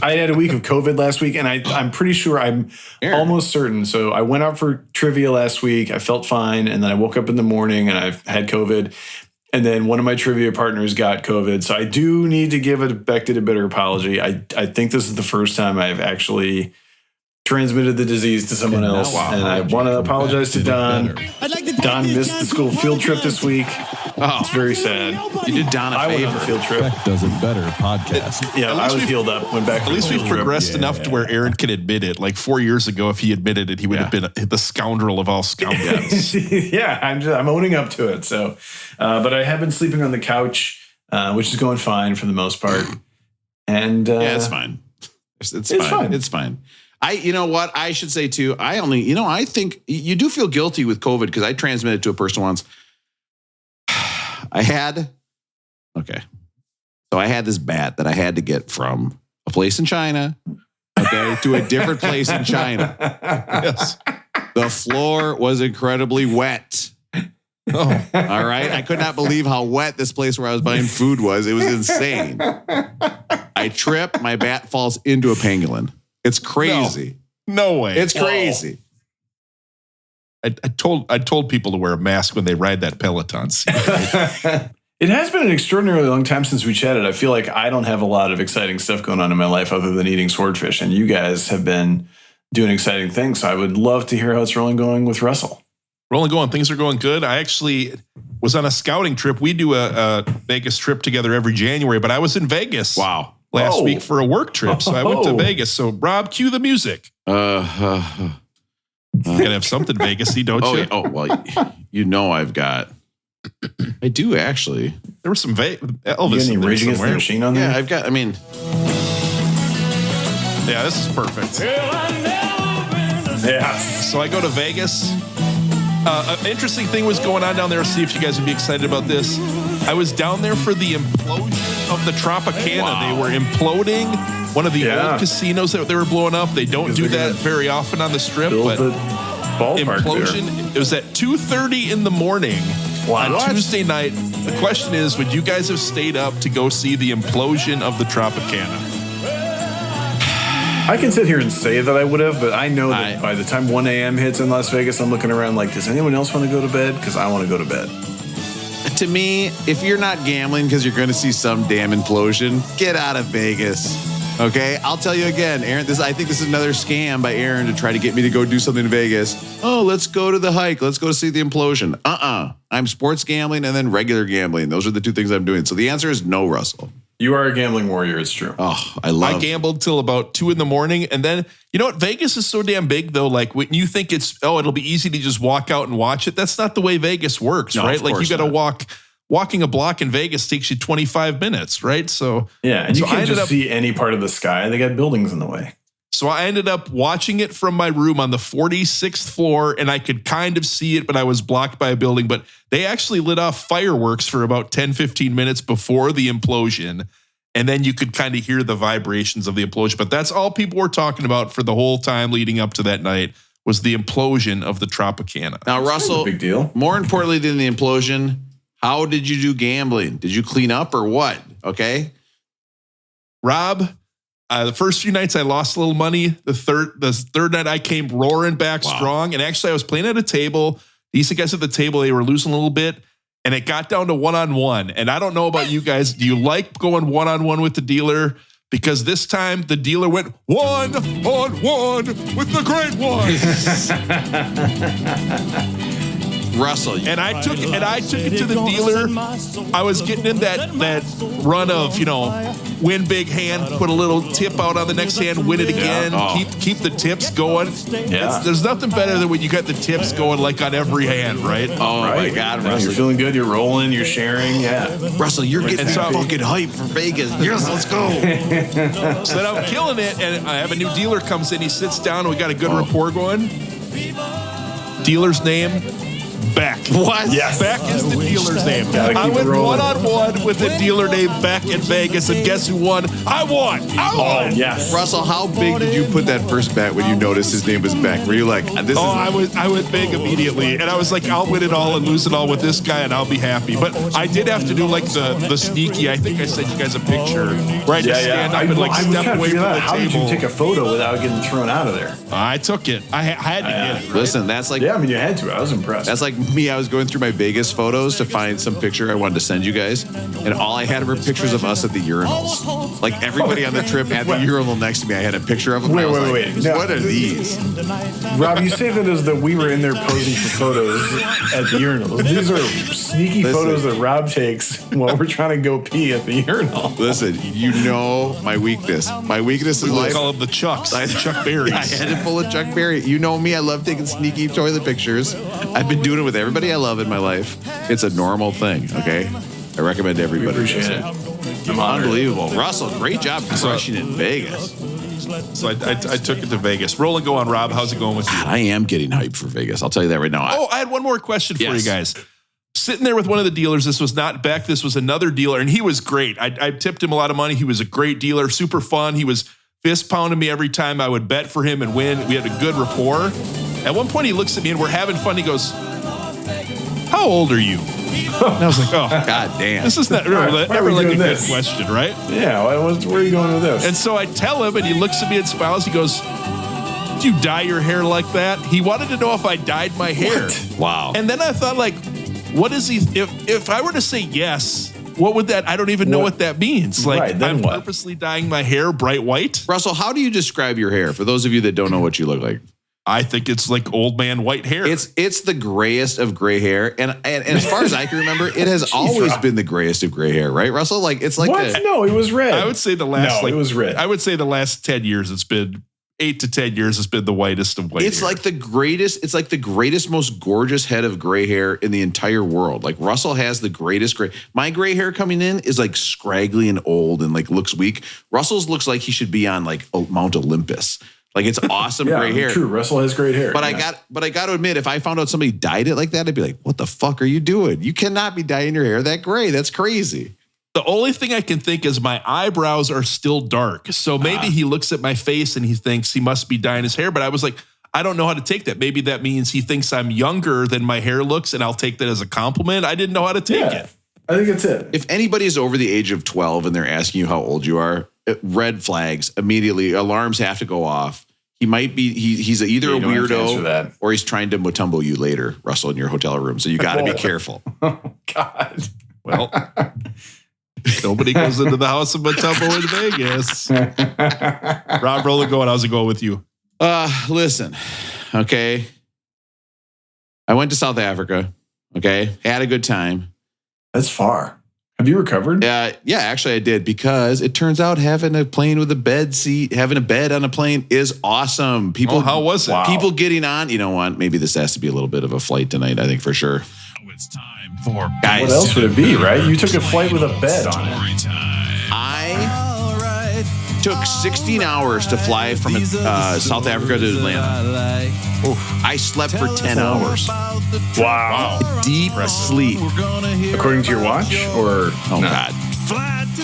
I had a week of COVID last week, and I'm pretty sure I'm almost certain. So I went out for trivia last week. I felt fine, and then I woke up in the morning and I've had COVID. And then one of my trivia partners got COVID. So I do need to give Becton a better apology. I think this is the first time I've actually transmitted the disease to someone else. Wow. And I want to apologize to Don. Don missed the school field trip this week. Oh, it's very sad. You did Don a favor. I went on the field trip. Beck does it better podcast. Yeah, I was healed up. Went back. At least we've progressed enough to where Aaron can admit it. Like 4 years ago, if he admitted it, he would have been the scoundrel of all scoundrels. Yeah, I'm owning up to it. So, but I have been sleeping on the couch, which is going fine for the most part. And yeah, it's fine. It's fine. It's fine. You know what I should say too? I think you do feel guilty with COVID because I transmitted to a person once. I had this bat that I had to get from a place in China, to a different place in China. Yes. The floor was incredibly wet. Oh, all right. I could not believe how wet this place where I was buying food was. It was insane. I trip, my bat falls into a pangolin. It's crazy. No way. It's crazy. I told people to wear a mask when they ride that Peloton. It has been an extraordinarily long time since we chatted. I feel like I don't have a lot of exciting stuff going on in my life other than eating swordfish, and you guys have been doing exciting things. So I would love to hear how it's going with Russell. Rolling going. Things are going good. I actually was on a scouting trip. We do a Vegas trip together every January, but I was in Vegas. Wow. Last week for a work trip. So I went to Vegas. So Rob, cue the music. You gotta have something Vegas-y, don't you? Oh, well, I've got. I do actually. There was some Elvis. You got any Rage Against the Machine on there? Yeah, I've got. Yeah, this is perfect. Yeah. So I go to Vegas. An interesting thing was going on down there. See if you guys would be excited about this. I was down there for the implosion of the Tropicana. Wow. They were imploding one of the old casinos that they were blowing up. They don't do that very often on the Strip, but implosion. There. It was at 2:30 in the morning on Tuesday night. The question is, would you guys have stayed up to go see the implosion of the Tropicana? I can sit here and say that I would have, but I know that by the time 1 a.m. hits in Las Vegas, I'm looking around like, does anyone else want to go to bed? Because I want to go to bed. To me, if you're not gambling because you're going to see some damn implosion, get out of Vegas. Okay? I'll tell you again, Aaron, I think this is another scam by Aaron to try to get me to go do something in Vegas. Oh, let's go to the hike. Let's go see the implosion. I'm sports gambling and then regular gambling. Those are the two things I'm doing. So the answer is no, Russell. You are a gambling warrior. It's true. Oh, I gambled till about 2 a.m. And then, you know what? Vegas is so damn big, though. Like, when you think it'll be easy to just walk out and watch it. That's not the way Vegas works, right? Like, you got to walking a block in Vegas takes you 25 minutes, right? So, yeah. And you can't just see any part of the sky. They got buildings in the way. So I ended up watching it from my room on the 46th floor, and I could kind of see it, but I was blocked by a building. But they actually lit off fireworks for about 10, 15 minutes before the implosion. And then you could kind of hear the vibrations of the implosion. But that's all people were talking about for the whole time leading up to that night was the implosion of the Tropicana. Now, Russell, big deal. More importantly than the implosion, how did you do gambling? Did you clean up or what? Okay. Rob, The first few nights I lost a little money. The third night I came roaring back strong. And actually I was playing at a table. Decent guys at the table, they were losing a little bit. And it got down to one-on-one. And I don't know about you guys. Do you like going one-on-one with the dealer? Because this time the dealer went one-on-one with the great one. Russell. And I took it to the dealer. I was getting in that run of, win big hand, put a little tip out on the next hand, win it again, keep the tips going. Yeah. There's nothing better than when you got the tips going like on every hand, right? Oh my God, Russell. You're feeling good, you're rolling, you're sharing, Russell, you're getting fucking hype for Vegas. Yes, let's go. So then I'm killing it, and I have a new dealer comes in, he sits down, and we got a good rapport going. Dealer's name, Beck. What? Yes. Beck is the dealer's name. I went one-on-one with a dealer named Beck in Vegas, and guess who won? I won. Oh, yes. Russell, how big did you put that first bet when you noticed his name was Beck? Were you like, this is... I went big immediately, and I was like, I'll win it all and lose it all with this guy, and I'll be happy. But I did have to do like the sneaky. I think I sent you guys a picture where I just stand up and like step away from the how table. Did you take a photo without getting thrown out of there? I took it. I had to get it. Right? Listen, that's like... Yeah, I mean, you had to. I was impressed. That's like me. I was going through my Vegas photos to find some picture I wanted to send you guys, and all I had were pictures of us at the urinals. Like everybody on the trip at the urinal next to me, I had a picture of them. Wait. Now, what are these? Rob, you say that as that we were in there posing for photos at the urinals. These are sneaky photos that Rob takes while we're trying to go pee at the urinal. Listen, you know my weakness. My weakness is We call them the Chucks. Chuck Berries. I had it full of Chuck Berry. You know me. I love taking sneaky toilet pictures. I've been doing it with everybody I love in my life. It's a normal thing, okay? I recommend everybody. Appreciate it. I'm unbelievable. Russell, great job crushing in Vegas. So I took it to Vegas. Roll and go on, Rob. How's it going with you? I am getting hyped for Vegas. I'll tell you that right now. I had one more question for you guys. Sitting there with one of the dealers. This was not Beck. This was another dealer, and he was great. I tipped him a lot of money. He was a great dealer, super fun. He was fist pounding me every time I would bet for him and win. We had a good rapport. At one point, he looks at me, and we're having fun. He goes, "How old are you?" And I was like, "Oh, God damn. This is not never like a good question, right?" Yeah, where are you going with this? And so I tell him, and he looks at me and smiles. He goes, "Do you dye your hair like that?" He wanted to know if I dyed my hair. What? Wow. And then I thought, like, what is he? If I were to say yes, what would that? I don't even know what that means. Like, right, I'm what? purposely dyeing my hair bright white. Russell, how do you describe your hair for those of you that don't know what you look like? I think it's like old man white hair. It's the grayest of gray hair, and as far as I can remember, it has always been the grayest of gray hair, right, Russell? Like it's like what? No, it was red. I would say it was red. I would say the last 10 years, it's been 8 to 10 years, it's been the whitest of white. It's hair. like the greatest. It's like the greatest, most gorgeous head of gray hair in the entire world. Like Russell has the greatest gray. My gray hair coming in is like scraggly and old and like looks weak. Russell's looks like he should be on like Mount Olympus. Like it's awesome gray hair. True, Russell has great hair. But I got to admit, if I found out somebody dyed it like that, I'd be like, "What the fuck are you doing? You cannot be dyeing your hair that gray. That's crazy." The only thing I can think is my eyebrows are still dark. So maybe he looks at my face and he thinks he must be dyeing his hair. But I was like, I don't know how to take that. Maybe that means he thinks I'm younger than my hair looks, and I'll take that as a compliment. I didn't know how to take it. I think that's it. If anybody is over the age of 12 and they're asking you how old you are, red flags immediately. Alarms have to go off. He might be, he's either a weirdo or he's trying to Mutombo you later, Russell, in your hotel room. So you got to be careful. Oh, God. Well, nobody goes into the house of Mutombo in Vegas. Rob, roll and go. How's it going with you? Listen, okay. I went to South Africa. Okay. Had a good time. That's far. Have you recovered? Yeah, actually I did, because it turns out having a plane with a bed seat, having a bed on a plane is awesome. People, how was it? Wow. People getting on, you know what? Maybe this has to be a little bit of a flight tonight, I think for sure. It's time for guys. What else would it be, right? You took a flight with a bed on it. I took 16 hours to fly from South Africa to Atlanta. I slept for 10 hours. Wow. Deep sleep. According to your watch? Or Oh, God.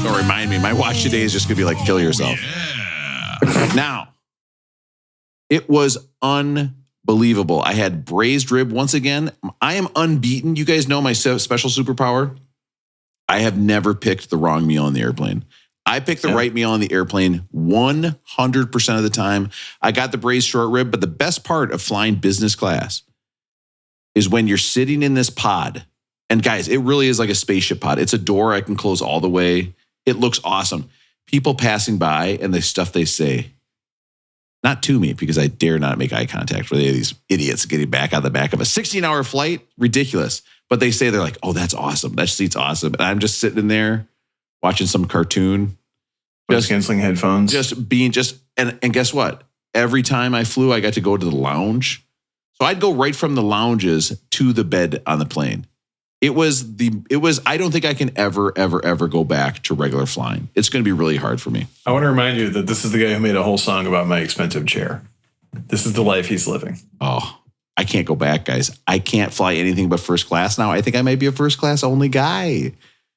Don't remind me. My watch today is just going to be like, kill yourself. Now, it was unbelievable. I had braised rib once again. I am unbeaten. You guys know my special superpower. I have never picked the wrong meal on the airplane. I picked the right meal on the airplane 100% of the time. I got the braised short rib, but the best part of flying business class is when you're sitting in this pod. And guys, it really is like a spaceship pod. It's a door I can close all the way. It looks awesome. People passing by and the stuff they say, not to me, because I dare not make eye contact with any of these idiots getting back on the back of a 16-hour flight. Ridiculous. But they say, they're like, oh, that's awesome. That seat's awesome. And I'm just sitting in there watching some cartoon. Just canceling headphones. And guess what? Every time I flew, I got to go to the lounge. So I'd go right from the lounges to the bed on the plane. I don't think I can ever go back to regular flying. It's going to be really hard for me. I want to remind you that this is the guy who made a whole song about my expensive chair. This is the life he's living. Oh, I can't go back, guys. I can't fly anything but first class now. I think I might be a first class only guy.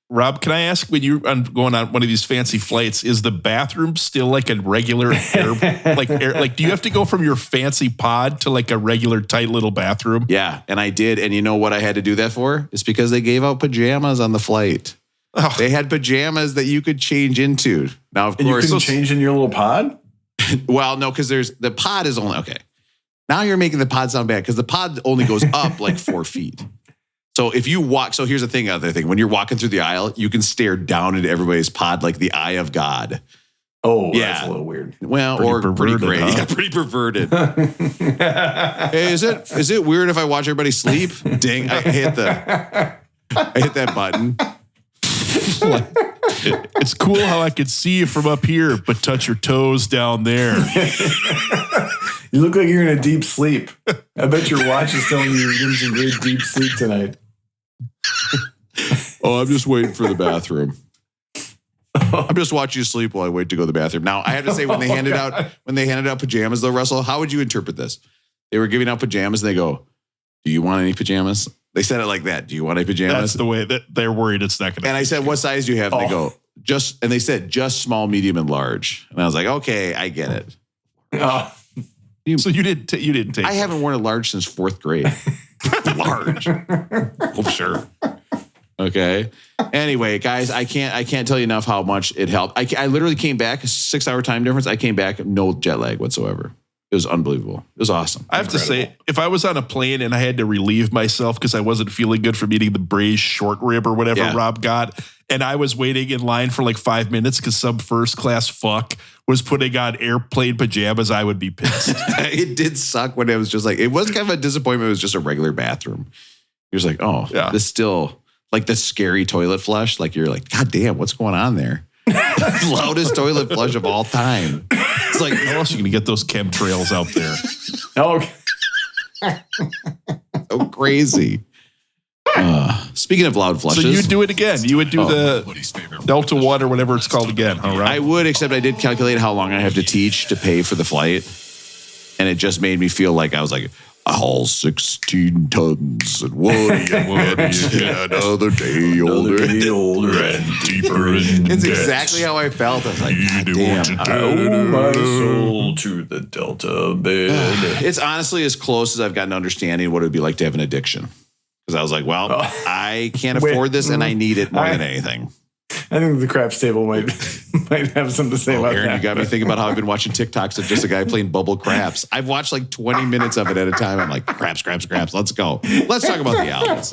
Rob, can I ask, when you're going on one of these fancy flights, is the bathroom still like a regular like do you have to go from your fancy pod to like a regular tight little bathroom? Yeah, and I did. And you know what I had to do that for? It's because they gave out pajamas on the flight. Oh. They had pajamas that you could change into. Now, of course, you can change in your little pod? Well, no, because the pod is only, okay. Now you're making the pod sound bad because the pod only goes up like 4 feet. So if you walk, so here's the other thing. When you're walking through the aisle, you can stare down into everybody's pod like the eye of God. Oh, yeah. That's a little weird. Well, pretty great. Huh? Yeah, pretty perverted. Hey, is it weird if I watch everybody sleep? Dang, I hit that button. It's cool how I can see you from up here, but touch your toes down there. You look like you're in a deep sleep. I bet your watch is telling you you're getting some great deep sleep tonight. Oh, I'm just waiting for the bathroom. I'm just watching you sleep while I wait to go to the bathroom. Now, I have to say, when they handed out pajamas, though, Russell, how would you interpret this? They were giving out pajamas, and they go, "Do you want any pajamas?" They said it like that. "Do you want any pajamas?" That's the way that they're worried it's not going to. And I said, "What size do you have?" And they go, and they said, "Just small, medium, and large." And I was like, "Okay, I get it." So you didn't take. I haven't worn a large since 4th grade. Large. Oh, sure. Okay. Anyway, guys, I can't tell you enough how much it helped. I literally came back, a 6-hour time difference. I came back, no jet lag whatsoever. It was unbelievable. It was awesome. I have to say, if I was on a plane and I had to relieve myself because I wasn't feeling good from eating the braised short rib or whatever Rob got, and I was waiting in line for like 5 minutes because some first class fuck was putting on airplane pajamas, I would be pissed. It did suck when it was just like, it was kind of a disappointment. It was just a regular bathroom. You're just like, oh, this still, like the scary toilet flush. Like you're like, God damn, what's going on there? Loudest toilet flush of all time. It's like, how else are you going to get those chemtrails out there? So crazy. Speaking of loud flushes. So you'd do it again. You would do the Delta 1 or whatever it's called again, huh, right? I would, except I did calculate how long I have to teach to pay for the flight. And it just made me feel like I was like, all 16 tons and what another day older and deeper in It's exactly how I felt. I was like, God damn. I owe my soul to the Delta bed. It's honestly as close as I've gotten to understanding what it would be like to have an addiction. Because I was like, well, I can't afford this and I need it more than anything. I think the craps table might have something to say about Aaron, that. You got me thinking about how I've been watching TikToks of just a guy playing bubble craps. I've watched like 20 minutes of it at a time. I'm like, craps. Let's go. Let's talk about the album.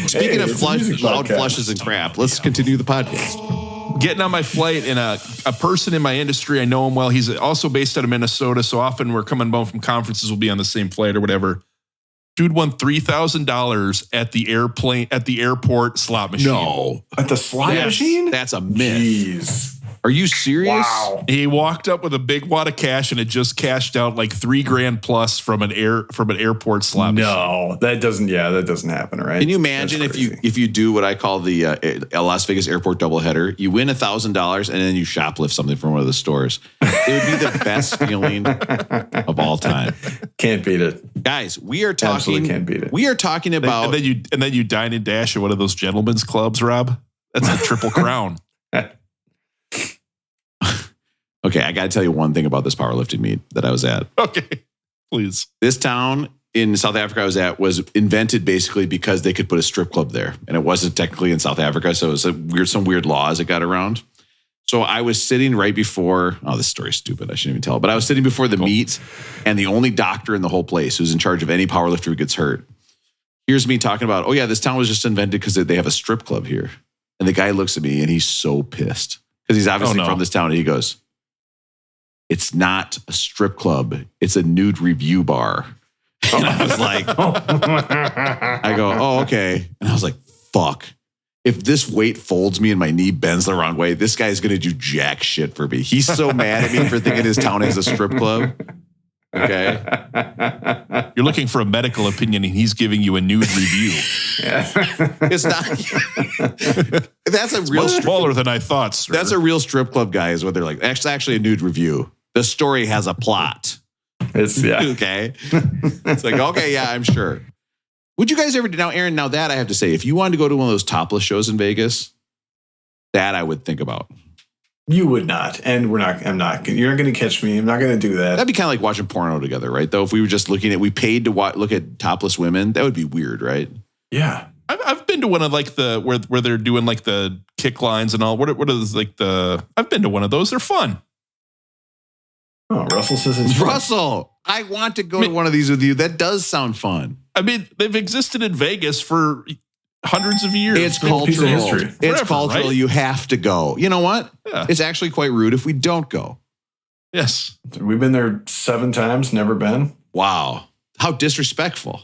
Speaking of loud flushes and crap, let's continue the podcast. Getting on my flight, and a person in my industry, I know him well. He's also based out of Minnesota, so often we're coming home from conferences. We'll be on the same flight or whatever. Dude won $3,000 at the airport slot machine. No, at the slot machine? That's a myth. Jeez. Are you serious? Wow. He walked up with a big wad of cash and it just cashed out like $3,000 plus from an airport slot machine. No, that doesn't happen, right? Can you imagine if you do what I call the Las Vegas airport doubleheader? You win $1,000 and then you shoplift something from one of the stores. It would be the best feeling of all time. Can't beat it, guys. We are talking. Absolutely can't beat it. We are talking about and then you dine and dash at one of those gentlemen's clubs, Rob. That's a triple crown. Okay, I got to tell you one thing about this powerlifting meet that I was at. Okay, please. This town in South Africa I was at was invented basically because they could put a strip club there. And it wasn't technically in South Africa, so it was some weird laws that got around. So I was sitting right before, this story's stupid. I shouldn't even tell it, but I was sitting before the meet and the only doctor in the whole place who's in charge of any powerlifter who gets hurt. Here's me talking about, this town was just invented because they have a strip club here. And the guy looks at me and he's so pissed because he's obviously from this town. And he goes, it's not a strip club. It's a nude review bar. And I was like, I go, okay. And I was like, fuck. If this weight folds me and my knee bends the wrong way, this guy's going to do jack shit for me. He's so mad at me for thinking his town has a strip club. Okay. You're looking for a medical opinion and he's giving you a nude review. It's not. That's a real smaller than I thought, sir. That's a real strip club guy is what they're like. Actually a nude review. The story has a plot. Okay. It's like, okay, yeah, I'm sure. Would you guys ever now, Aaron, now that I have to say, if you wanted to go to one of those topless shows in Vegas, that I would think about. You would not. And you're not going to catch me. I'm not going to do that. That'd be kind of like watching porno together, right? Though, if we were just we paid to look at topless women, that would be weird, right? Yeah. I've been to one of like where they're doing like the kick lines and all. What is like I've been to one of those. They're fun. Oh, Russell says it's fun. Russell, I want to go to one of these with you. That does sound fun. I mean, they've existed in Vegas for hundreds of years. It's cultural. History. It's Forever, cultural. right? You have to go. You know what? Yeah. It's actually quite rude if we don't go. Yes. We've been there 7 times, never been. Wow. How disrespectful.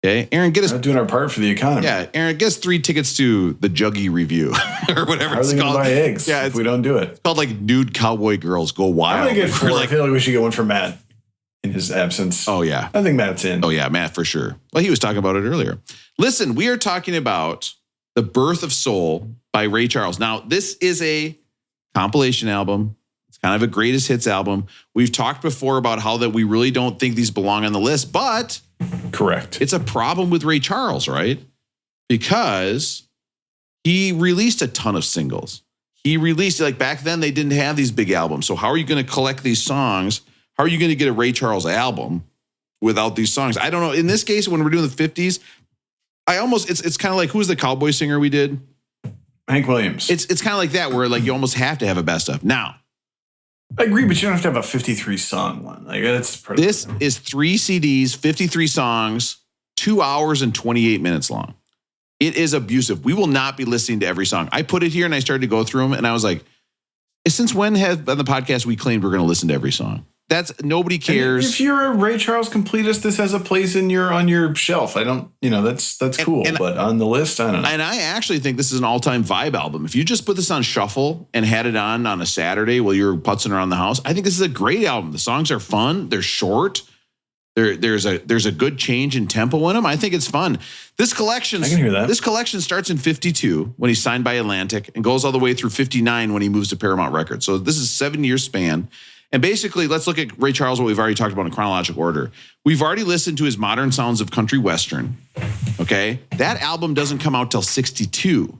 Okay. Aaron, get us. Not doing our part for the economy. Yeah. Aaron, get us 3 tickets to the Juggy review or whatever How it's are they called. going to buy eggs Yeah, if we don't do it? It's called like Nude Cowboy Girls Go Wild. I'm going to get 4. Like, I feel like we should get one for Matt in his absence. oh, yeah. I think Matt's in. Oh, yeah, Matt, for sure. Well, he was talking about it earlier. Listen, we are talking about The Birth of Soul by Ray Charles. Now, this is a compilation album. It's kind of a greatest hits album. We've talked before about how that we really don't think these belong on the list, but Correct. it's a problem with Ray Charles, right? Because he released a ton of singles. He released, like back then, they didn't have these big albums. So how are you going to collect these songs? How are you going to get a Ray Charles album without these songs? I don't know. In this case, when we're doing the 50s, it's kind of like, who's the cowboy singer we did? Hank Williams. It's kind of like that, where like you almost have to have a best of. Now, I agree, but you don't have to have a 53 song one. Like this is 3 CDs, 53 songs, 2 hours and 28 minutes long. It is abusive. We will not be listening to every song. I put it here and I started to go through them and I was like, since when have on the podcast we claimed we're going to listen to every song? That's nobody cares. And if you're a Ray Charles completist, this has a place on your shelf. I don't, that's cool. But on the list, I don't know. And I actually think this is an all-time vibe album. If you just put this on shuffle and had it on a Saturday while you're putzing around the house, I think this is a great album. The songs are fun. They're short. There's a good change in tempo in them. I think it's fun. This collection, I can hear that. This collection starts in 52 when he's signed by Atlantic and goes all the way through 59 when he moves to Paramount Records. So this is a 7-year span. And basically, let's look at Ray Charles, what we've already talked about in chronological order. We've already listened to his Modern Sounds of Country Western. Okay. That album doesn't come out till 62.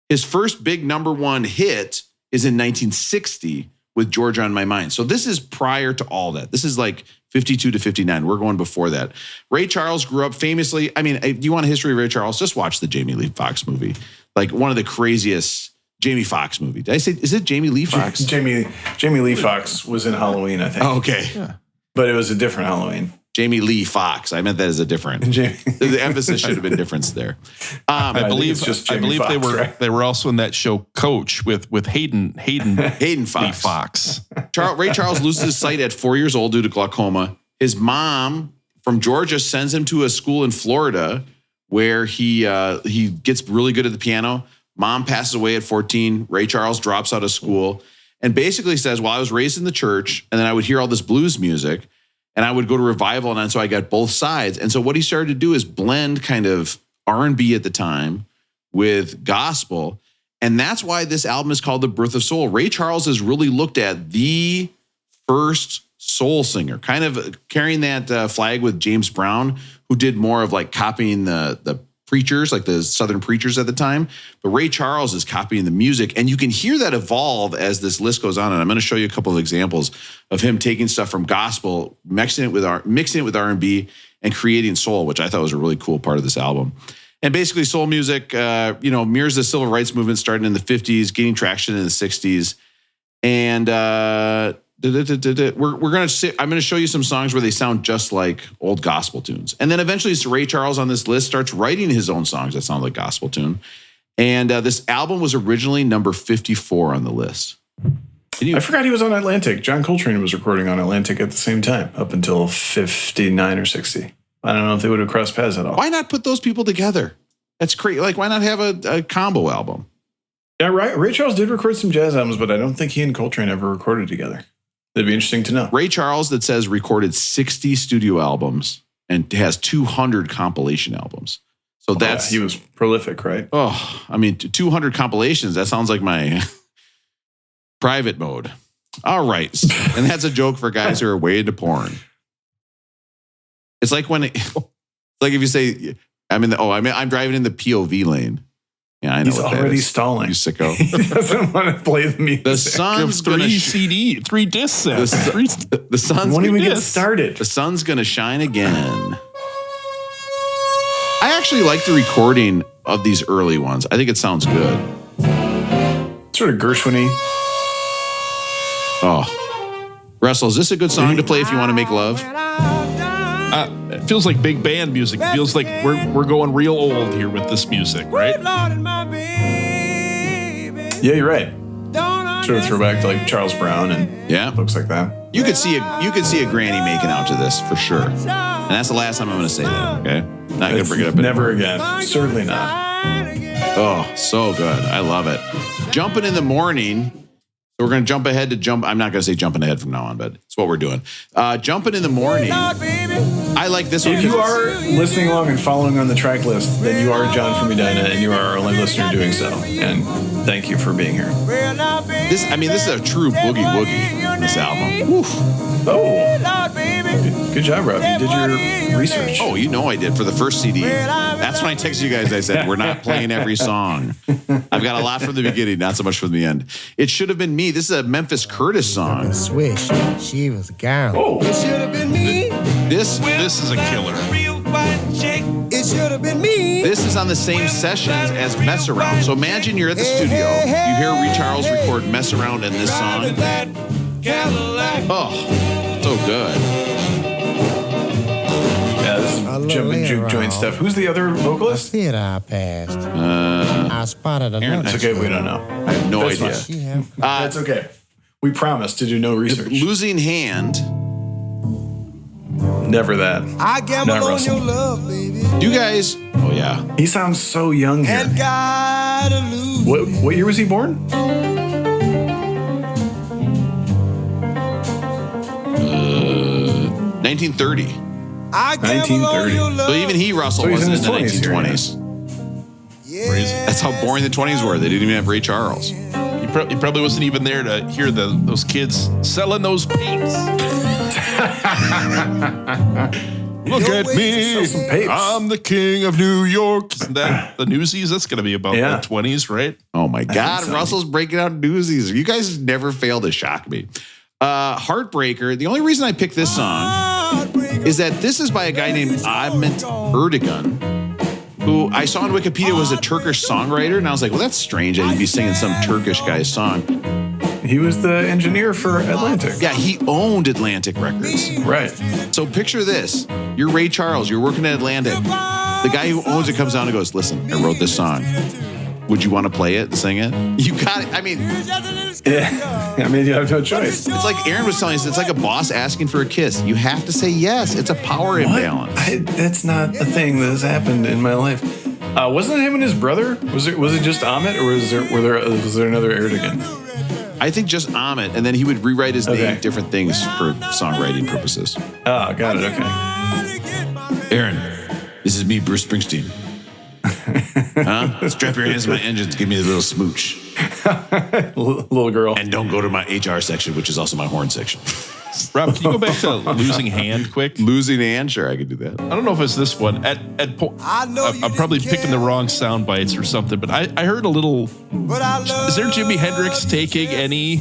His first big #1 hit is in 1960 with Georgia on My Mind. So this is prior to all that. This is like 52 to 59. We're going before that. Ray Charles grew up famously. I mean, do you want a history of Ray Charles? Just watch the Jamie Lee Foxx movie. Like one of the craziest Jamie Foxx movie. Did I say, is it Jamie Lee Foxx? Jamie Lee Foxx was in Halloween, I think. Oh, okay. Yeah. But it was a different Halloween. Jamie Lee Foxx. I meant that as a different. The emphasis should have been different there. I believe Foxx, they were also in that show Coach with Hayden Foxx. Fox. Ray Charles loses his sight at 4 years old due to glaucoma. His mom from Georgia sends him to a school in Florida where he gets really good at the piano. Mom passes away at 14. Ray Charles drops out of school and basically says, well, I was raised in the church and then I would hear all this blues music and I would go to revival. And so I got both sides. And so what he started to do is blend kind of R&B at the time with gospel. And that's why this album is called The Birth of Soul. Ray Charles is really looked at the first soul singer, kind of carrying that flag with James Brown, who did more of like copying the preachers, like the Southern preachers at the time. But Ray Charles is copying the music. And you can hear that evolve as this list goes on. And I'm going to show you a couple of examples of him taking stuff from gospel, mixing it with R&B and creating soul, which I thought was a really cool part of this album. And basically soul music, mirrors the civil rights movement starting in the 50s, gaining traction in the 60s. And I'm going to show you some songs where they sound just like old gospel tunes. And then eventually Ray Charles on this list starts writing his own songs that sound like gospel tune. And this album was originally number 54 on the list. I forgot he was on Atlantic. John Coltrane was recording on Atlantic at the same time, up until 59 or 60. I don't know if they would have crossed paths at all. Why not put those people together? That's crazy. Like, why not have a combo album? Yeah, right. Ray Charles did record some jazz albums, but I don't think he and Coltrane ever recorded together. That'd be interesting to know. Ray Charles, that says, recorded 60 studio albums and has 200 compilation albums. So that's... he was prolific, right? 200 compilations. That sounds like my private mode. All right. And that's a joke for guys who are way into porn. It's like if you say, I'm driving in the POV lane. Yeah, I know. He's already stalling. You sicko. He doesn't want to play the music. The sun's going to 3 disc sets. The sun's won't even get started. The sun's going to shine again. I actually like the recording of these early ones. I think it sounds good. Sort of Gershwin-y. Oh, Russell, is this a good song to play if you want to make love? It feels like big band music. It feels like we're going real old here with this music, right? Yeah, you're right. Sort of throwback to like Charles Brown and folks like that. You could see a granny making out to this for sure, and that's the last time I'm going to say that. Okay, not going to bring it up. Never again. Certainly not. Oh, so good. I love it. Jumping in the morning. So we're going to jump ahead to jump. I'm not going to say jumping ahead from now on, but it's what we're doing. Jumping in the morning. I like this one. If you are listening along and following on the track list, then you are John from Edina, and you are our only listener doing so. And thank you for being here. This is a true boogie woogie, this album. Woof. Oh. Good job, Rob. You did your research. Oh, I did for the first CD. That's when I texted you guys. I said, we're not playing every song. I've got a lot from the beginning, not so much from the end. It Should Have Been Me. This is a Memphis Curtis song. Swish. She was a gal. Oh. It should have been me. This is a killer. It should have been me. This is on the same sessions as Mess Around. So imagine you're at the studio. You hear Ray Charles record Mess Around in this song. Oh, so good. Yeah, this is jumping juke joint stuff. Who's the other vocalist? Theater I passed. I spotted a It's okay, we don't know. I have no idea. That's okay. We promise to do no research. Losing Hand. Never that. I gamble on your love, baby. You guys. Oh, yeah. He sounds so young here. And gotta lose. What year was he born? 1930. I gamble on your love. So even Russell, So he's wasn't in in his the 20s 1920s. Crazy. That's how boring the 20s were. They didn't even have Ray Charles. He probably wasn't even there to hear those kids selling those papes. Look at me. Some papes. I'm the king of New York. Isn't that the Newsies? That's going to be about the 20s, right? Oh, my God. Russell's breaking out Newsies. You guys never fail to shock me. Heartbreaker. The only reason I picked this song is that this is by a guy named Ahmet Erdogan, who I saw on Wikipedia was a Turkish songwriter. And I was like, well, that's strange that he'd be singing some Turkish guy's song. He was the engineer for Atlantic. Yeah, he owned Atlantic Records. Right. So picture this. You're Ray Charles. You're working at Atlantic. The guy who owns it comes down and goes, listen, I wrote this song. Would you want to play it and sing it? You got it. I mean, yeah. I mean, you have no choice. It's like Aaron was telling us. It's like a boss asking for a kiss. You have to say yes. It's a power imbalance. That's not a thing that has happened in my life. Wasn't it him and his brother? Was it just Ahmet, or was there another Erdogan? I think just Ahmet, and then he would rewrite his name different things for songwriting purposes. Oh, got it. Okay. Aaron, this is me, Bruce Springsteen. Huh? Strap your hands to my engines. Give me a little smooch. Little girl. And don't go to my HR section, which is also my horn section. Rob, can you go back to Losing Hand quick? Losing Hand? Sure, I could do that. I don't know if it's this one. I'm probably picking the wrong sound bites or something, but I heard a little... Is there Jimi Hendrix taking any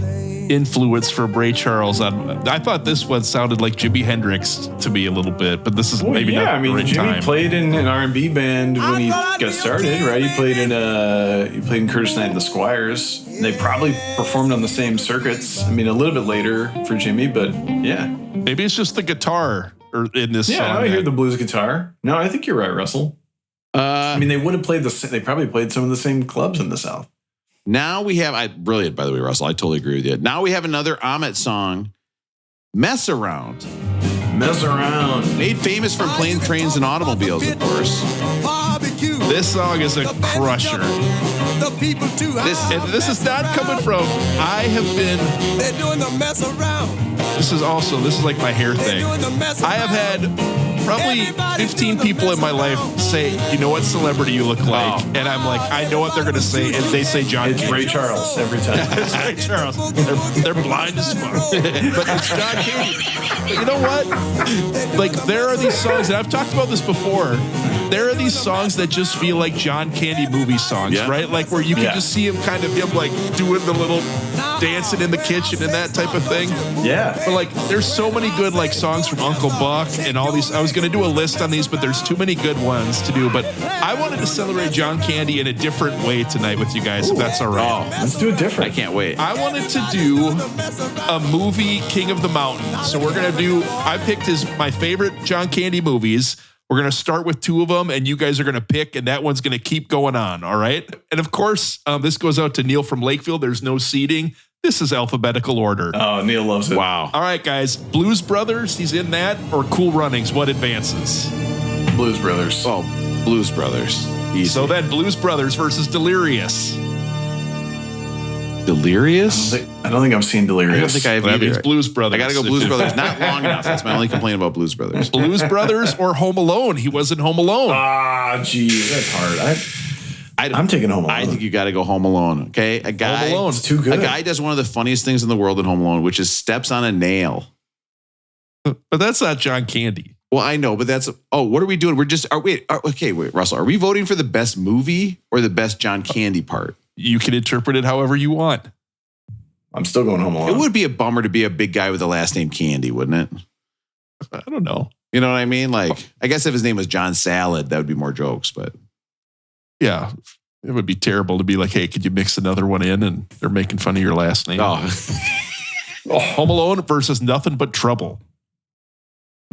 influence from Ray Charles on. I thought this one sounded like Jimi Hendrix to me a little bit, but this is maybe not. I mean, the right Jimmy time. played in an R&B band when he got started, right? He played in Curtis Knight and the Squires. They probably performed on the same circuits. I mean, a little bit later for Jimmy, but yeah. Maybe it's just the guitar or in this song. Yeah, I hear the blues guitar. No, I think you're right, Russell. I mean, they would have played they probably played some of the same clubs in the South. Now we have, brilliant, by the way, Russell. I totally agree with you. Now we have another Ahmet song, Mess Around. Mess Around. Made famous from Planes, Trains, and Automobiles, of course. This song is a crusher. This is not coming from, I have been, They're doing the mess around. this is like my hair thing. I have had probably 15 people in my life say, you know what celebrity you look like? And I'm like, I know what they're going to say. And they say John It's Candy. Ray Charles every time. It's Ray Charles. They're blind as fuck. But it's John Candy. But you know what? Like, there are these songs, and I've talked about this before. There are these songs that just feel like John Candy movie songs, right? Like where you can just see him like doing the little dancing in the kitchen and that type of thing. Yeah. But like, there's so many good like songs from Uncle Buck and all these. I was going to do a list on these, but there's too many good ones to do. But I wanted to celebrate John Candy in a different way tonight with you guys, if that's all right. Let's do it different. I can't wait. I wanted to do a movie, King of the Mountain. So we're going to do, I picked my favorite John Candy movies. We're going to start with two of them, and you guys are going to pick, and that one's going to keep going on, all right? And of course, this goes out to Neil from Lakefield. There's no seating. This is alphabetical order. Oh, Neil loves it. Wow. All right, guys. Blues Brothers, he's in that, or Cool Runnings, what advances? Blues Brothers. Oh, Blues Brothers. Easy. So then Blues Brothers versus Delirious. Delirious? I don't think I've seen Delirious. I don't think I have That either. means Blues Brothers. I got to go Blues Brothers. Not long enough. That's my only complaint about Blues Brothers. Blues Brothers or Home Alone. He was in Home Alone. Ah, geez, that's hard. I'm taking Home Alone. I think you got to go Home Alone. Okay, a guy. Home Alone. It's too good. A guy does one of the funniest things in the world in Home Alone, which is steps on a nail. But that's not John Candy. Well, I know, but that's. Oh, what are we doing? We're just. Wait, Russell. Are we voting for the best movie or the best John Candy part? You can interpret it however you want. I'm still going Home Alone. It would be a bummer to be a big guy with the last name Candy, wouldn't it? I don't know. You know what I mean? Like, I guess if his name was John Salad, that would be more jokes. But Yeah, it would be terrible to be like, hey, could you mix another one in? And they're making fun of your last name. oh, Home Alone versus Nothing But Trouble.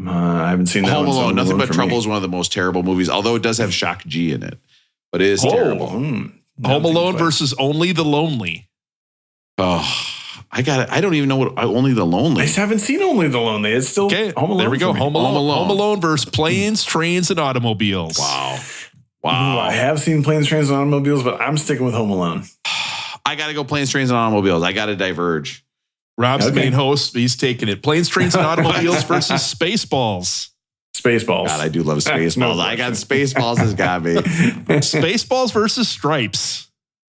I haven't seen that Home one, so Alone, Nothing But for Trouble me. is one of the most terrible movies. Although it does have Shock G in it, but it is terrible. Home Alone versus Only the Lonely. Oh, I don't even know what Only the Lonely. I haven't seen Only the Lonely. It's still Okay, Home Alone. there we go. for me. Home Alone. Home Alone. Home Alone versus Planes, Trains, and Automobiles. Wow. Ooh, I have seen Planes, Trains, and Automobiles, but I'm sticking with Home Alone. I got to go Planes, Trains, and Automobiles. I got to diverge. Rob's the main host. He's taking it. Planes, Trains, and Automobiles versus Spaceballs. Spaceballs. God, I do love Spaceballs. No I got Spaceballs has got me. Spaceballs versus Stripes.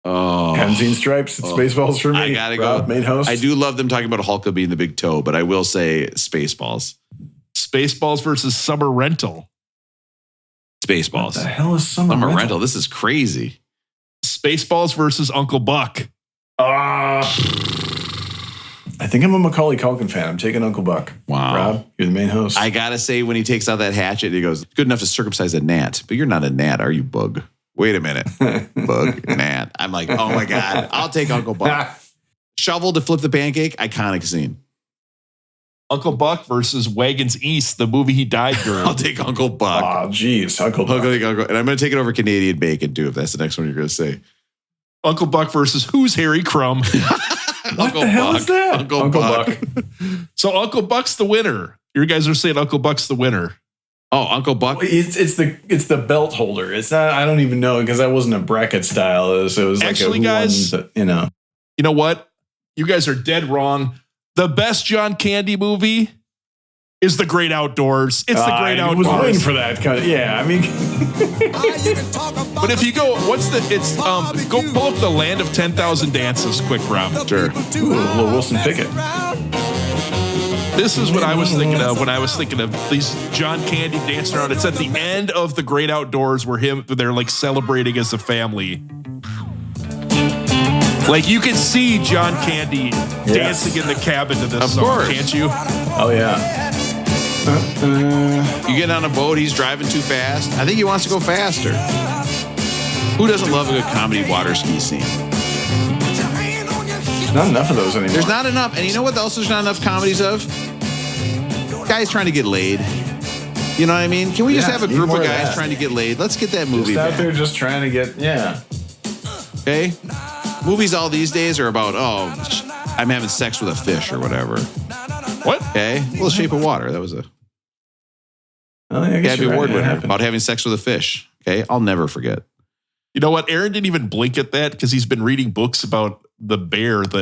Oh, Haven't seen Stripes. It's Spaceballs for me. I gotta Rob, go. main host. I do love them talking about Hulk being the big toe, but I will say Spaceballs. Spaceballs versus Summer Rental. Spaceballs. What the hell is Summer Rental? This is crazy. Spaceballs versus Uncle Buck. I think I'm a Macaulay Culkin fan. I'm taking Uncle Buck. Wow. Rob, you're the main host. I gotta say, when he takes out that hatchet, he goes, "Good enough to circumcise a gnat, but you're not a gnat, are you, Bug?" Wait a minute, Bug, gnat. I'm like, oh my god, I'll take Uncle Buck. Shovel to flip the pancake, iconic scene. Uncle Buck versus Wagons East, the movie he died during. I'll take Uncle Buck. Oh, geez. Uncle Buck. And I'm going to take it over Canadian bacon, too, if that's the next one you're going to say. Uncle Buck versus Who's Harry Crumb? What Uncle the hell Buck. is that? Uncle Buck. So Uncle Buck's the winner. You guys are saying Uncle Buck's the winner. Oh, Uncle Buck. It's the belt holder. It's not. I don't even know because that wasn't a bracket style. It was like Actually, a guys, one that, you know. You know what? You guys are dead wrong. The best John Candy movie is The Great Outdoors. It's The Great I Outdoors. was waiting for that. Yeah, I mean, But if you go, go pull up The Land of 10,000 Dances quick, Rob. Sure. ooh, a little Wilson Pickett. This is what I was thinking of when I was thinking of these John Candy dancing around. It's at the end of The Great Outdoors where they're like celebrating as a family. Like you can see John Candy dancing in the cabin to this song, can't you? Oh, yeah. You get on a boat, he's driving too fast. I think he wants to go faster. Who doesn't love a good comedy water ski scene? Not enough of those anymore. There's not enough. And you know what else there's not enough comedies of? Guys trying to get laid. You know what I mean? Can we just have a group of guys trying to get laid? Let's get that movie just out back. there just trying to get, Okay? Movies all these days are about, I'm having sex with a fish or whatever. What? Okay? Well, Shape of Water. That was a Academy Award winner about having sex with a fish. Okay? I'll never forget. You know what? Aaron didn't even blink at that because he's been reading books about the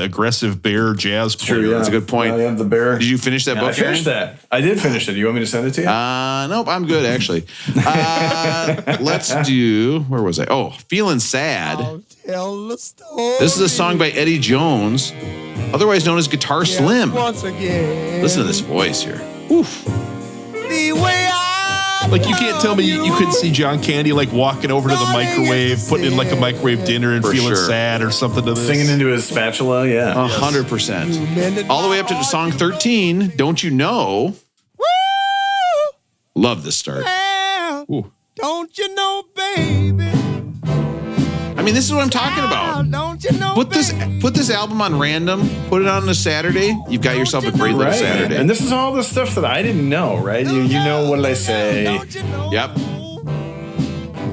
aggressive bear jazz player. True, yeah. That's a good point. Yeah, the bear. Did you finish that book? I finished that. I did finish it. You want me to send it to you? Nope, I'm good actually. Let's do, where was I? Oh, Feeling Sad. Tell the story. This is a song by Eddie Jones, otherwise known as Guitar Slim. Once again. Listen to this voice here. Oof. The way Like you can't tell me you couldn't see John Candy like walking over to the microwave, putting in like a microwave dinner and For feeling sure. sad or something to this. Singing into his spatula, yeah. 100%. All the way up to the song 13, Don't You Know? Love this start. Well, don't you know, baby? I mean, this is what I'm talking about. Don't you know, Put this album on random. Put it on a Saturday. You've got yourself a great little Saturday. And this is all the stuff that I didn't know, right? You know, what did I say? Yep.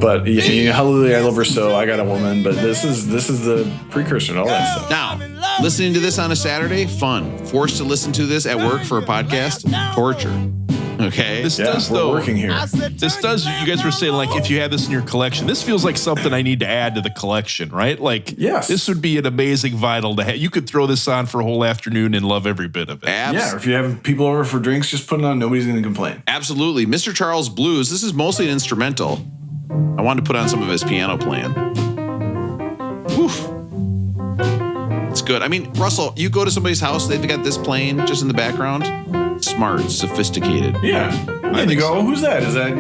But you know, Hallelujah, I Love Her So, I Got a Woman. But this is the precursor to all that stuff. Now, listening to this on a Saturday, fun. Forced to listen to this at work for a podcast, torture. Okay. This Yeah, does we're though. working here. This does. You guys were saying like if you had this in your collection, this feels like something I need to add to the collection, right? Like, Yes. this would be an amazing vinyl to have. You could throw this on for a whole afternoon and love every bit of it. Yeah, or if you have people over for drinks, just put it on. Nobody's going to complain. Absolutely. Mr. Charles Blues. This is mostly an instrumental. I wanted to put on some of his piano playing. Oof. It's good. I mean, Russell, you go to somebody's house, they've got this playing just in the background. Smart, sophisticated. Yeah. And you go, oh, who's that? Is that,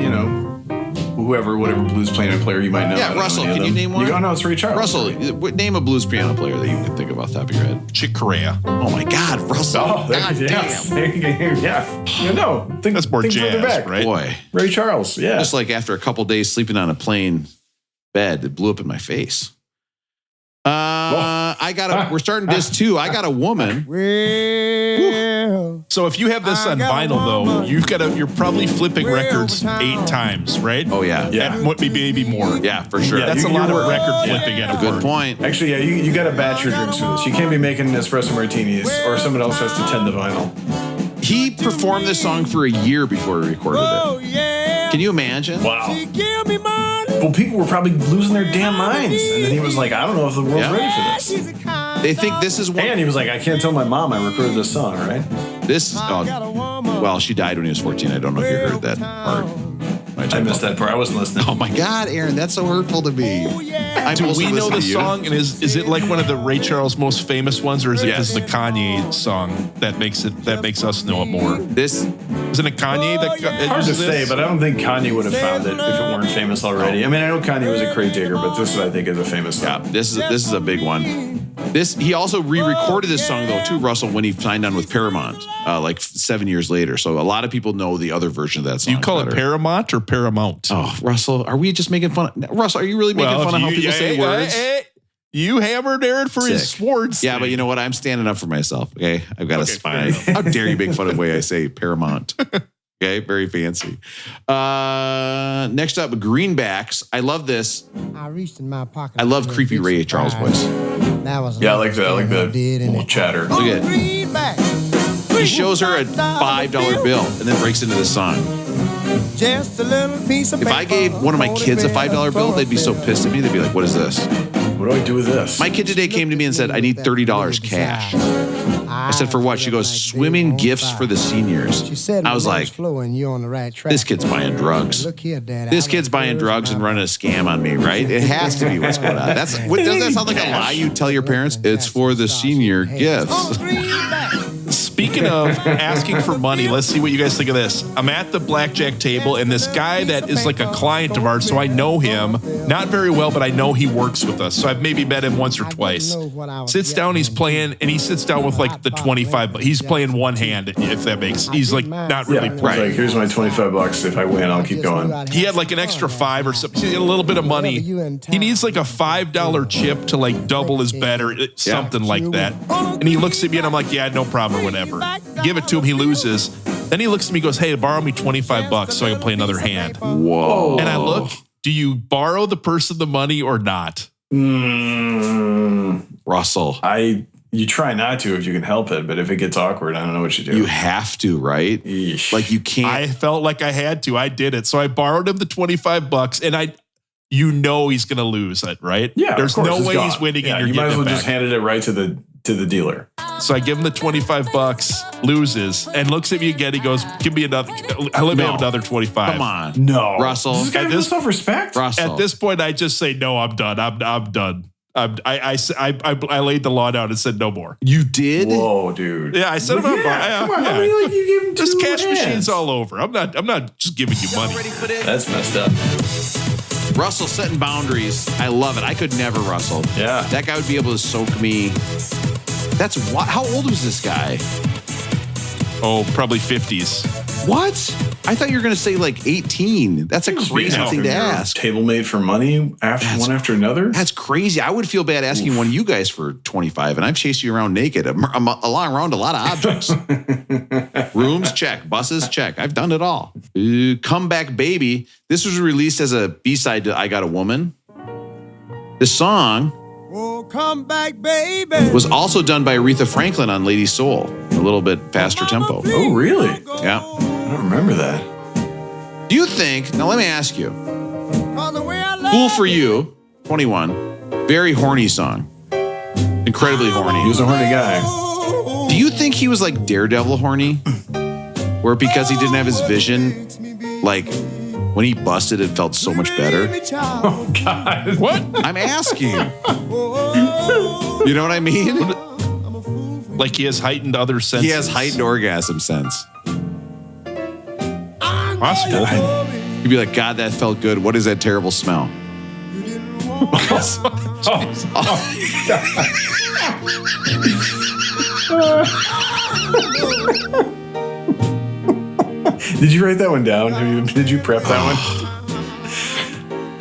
whatever blues piano player you might know? I Yeah, don't know Russell, any of can you them. name one? You go, no, it's Ray Charles. Russell, name a blues piano player that you can think of off the top of your head. Chick Corea. Oh my God, Russell. Oh, God yes. damn. There you go. Yeah. No, think, That's more think further jazz, back. right? Boy. Ray Charles, yeah. Just like after a couple days sleeping on a plane bed, it blew up in my face. We're starting disc 2. I Got a Woman. Well, So if you have this on vinyl though, you're probably flipping records 8 times, right? Oh yeah. Yeah. And maybe more. Yeah, for sure. Yeah, That's a you- lot of you're- record flipping at a Good word. point. Actually, yeah, you got to batch your drinks for this. You can't be making espresso martinis, or someone else has to tend the vinyl. He performed this song for a year before he recorded oh it. yeah. Can you imagine? Wow. She give me money. Well, people were probably losing their damn minds, and then he was like, "I don't know if the world's Yeah. ready for this." She's a kind They think this is one. And he was like, "I can't tell my mom I recorded this song, right?" This. got a woman. Well, she died when he was 14. I don't know if you heard that part. I missed that part. I wasn't listening. Oh my God, Aaron, that's so hurtful to me. Oh, yeah. I'm Do mostly we know listening the to you. song? And is it like one of the Ray Charles most famous ones, or is it Yes. just the Kanye song that makes us know it more? This. Isn't it Kanye that Hard to uses say, this? but I don't think Kanye would have found it if it weren't famous already. I mean, I know Kanye was a crate digger, but this I think is a famous Yeah, song. this is a big one. He also re-recorded this song though too, Russell, when he signed on with Paramount, like 7 years later. So a lot of people know the other version of that song. You call it Paramount or Paramount? Oh, Russell, are we just making fun? Russell, are you really making fun of how people say words? You hammered Aaron for his Sick. sports. Yeah, but you know what? I'm standing up for myself. Okay, I've got a Okay, spine. How dare you make fun of the way I say Paramount? Okay, very fancy. Next up, Greenbacks. I love this. I reached in my pocket. I love creepy Ray Charles voice. That was Yeah, I like the little chatter. Look at it. Greenback. He shows her a $5 bill and then breaks into this song. Just a little piece of If I gave one of my kids a $5 bill, they'd be so pissed at me. They'd be like, "What is this?" What do I do with this? My kid today came to me and said, "I need $30 cash." I said, "For what?" She goes, "Swimming gifts for the seniors." She said, I was like, flowing, you're on the right track. "This kid's buying drugs. Look here, Dad. This kid's buying drugs and running a scam on me, right? It has to be what's going on." Doesn't that sound like a lie you tell your parents? It's for the senior gifts. Speaking of asking for money, let's see what you guys think of this. I'm at the blackjack table, and this guy that is like a client of ours, so I know him, not very well, but I know he works with us. So I've maybe met him once or twice. Sits down, he's playing, and he sits down with like the 25, but he's playing one hand, if that makes, he's like not really right. Like, here's my $25. If I win, I'll keep going. He had like an extra $5 or something. He had a little bit of money. He needs like a $5 chip to like double his bet or something like that. And he looks at me and I'm like, yeah, no problem or whatever. Give it to him, he loses. Then he looks at me and goes, hey, borrow me $25 so I can play another hand. Whoa. And I look, do you borrow the person the money or not? Russell. You try not to if you can help it, but if it gets awkward, I don't know what you do. You have to, right? Eesh. Like you can't. I felt like I had to. I did it. So I borrowed him the $25 and he's going to lose it, right? Yeah, there's no way he's winning. Yeah, and you you're might as well getting it just back. handed it right to the dealer. So I give him the $25, loses, and looks at me again. He goes, "Give me another. Let me have another $25." Come on, no, Russell. This guy has self-respect. Russell. At this point, I just say, "No, I'm done. I'm done." I laid the law down and said no more. You did? Whoa, dude. Yeah, I said Come on, I mean, like, you gave him There's two cash hands. machines all over. I'm not just giving you money. That's messed up. Russell setting boundaries. I love it. I could never, Russell. Yeah. That guy would be able to soak me. That's what? How old was this guy? Oh, probably 50s. What? I thought you were going to say like 18. That's a crazy thing to ask. Table mate for money one after another? That's crazy. I would feel bad asking one of you guys for 25, and I've chased you around naked. I'm around a lot of objects. Rooms, check. Buses, check. I've done it all. Comeback Baby. This was released as a B-side to I Got a Woman. The song come back, baby. was also done by Aretha Franklin on Lady Soul. A little bit faster tempo. Oh, really? Yeah. I don't remember that. Do you think, now let me ask you, Fool for You, 21, very horny song. Incredibly horny. He was a horny guy. Do you think he was like Daredevil horny? Where because he didn't have his vision, like when he busted, it felt so much better? Oh, God. What? I'm asking. You know what I mean? Like he has heightened other senses. He has heightened orgasm sense. Possible. You'd be like, God, that felt good. What is that terrible smell? Did you write that one down? Did you prep that one?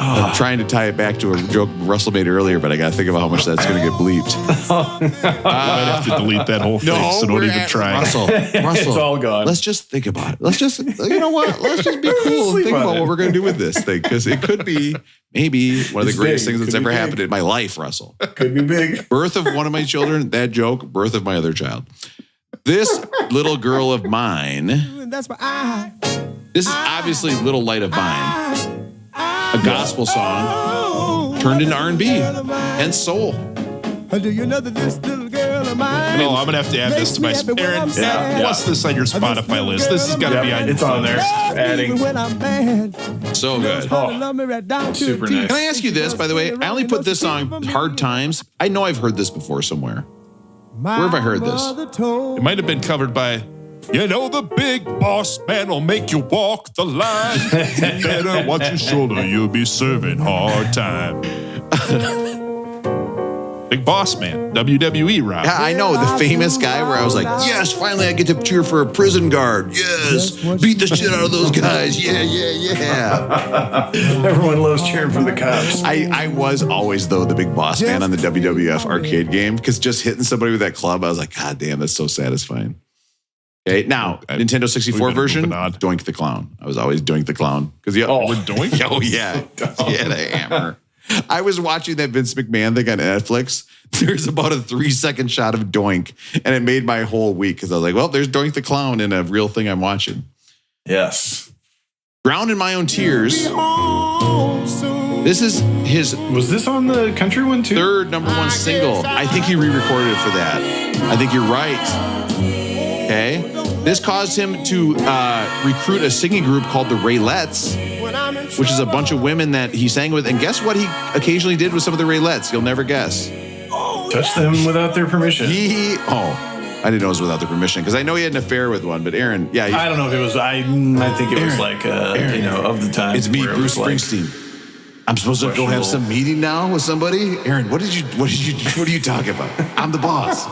I'm trying to tie it back to a joke Russell made earlier, but I got to think about how much that's going to get bleeped. I might have to delete that whole thing, so don't even try. Russell, It's all gone. let's just think about it. Let's just, you know what? Let's just be cool and Sleep think on about it. what we're going to do with this thing, because it could be maybe one of the It's greatest big. things that's Could be ever big. happened in my life, Russell. Could be big. Birth of one of my children, that joke, birth of my other child. This little girl of mine, That's my eye. this is obviously Little Light of Mine, a gospel song turned into R&B and soul. Do you know that this little girl of mine? No, I'm gonna have to add this to my. Aaron, what's this on your Spotify list? This has got to be on. It's on there. Adding. When I'm mad. So good. Love me right down to Super a T. nice. Can I ask you this, by the way? I only put this song Hard Times. I know I've heard this before somewhere. Where have I heard this? It might have been covered by. You know the big boss man will make you walk the line. You better watch your shoulder, you'll be serving hard time. Big boss man, WWE, Rob. Yeah, I know, the famous guy where I was like, yes, finally I get to cheer for a prison guard. Yes, beat the shit out of those guys. Yeah, yeah, yeah. Everyone loves cheering for the cops. I was always, though, the big boss man on the WWF arcade game, because just hitting somebody with that club, I was like, God damn, that's so satisfying. Okay, now, Nintendo 64 version, Doink the Clown. I was always Doink the Clown. Because we're Doink? Oh, yeah. He had a hammer. I was watching that Vince McMahon thing on Netflix. There's about a 3-second shot of Doink, and it made my whole week because I was like, well, there's Doink the Clown in a real thing I'm watching. Yes. Drowned in My Own Tears. This is his Was this on the country one too? third number one single. I think he re-recorded it for that. I think you're right. Okay. This caused him to recruit a singing group called the Raylettes, which is a bunch of women that he sang with. And guess what he occasionally did with some of the Raylettes? You'll never guess. Touch them without their permission. I didn't know it was without the permission because I know he had an affair with one. But Aaron, yeah, I don't know if it was. I think it was like of the time. It's me, Bruce Springsteen. I'm supposed to go have some meeting now with somebody. Aaron, what are you talking about? I'm the boss.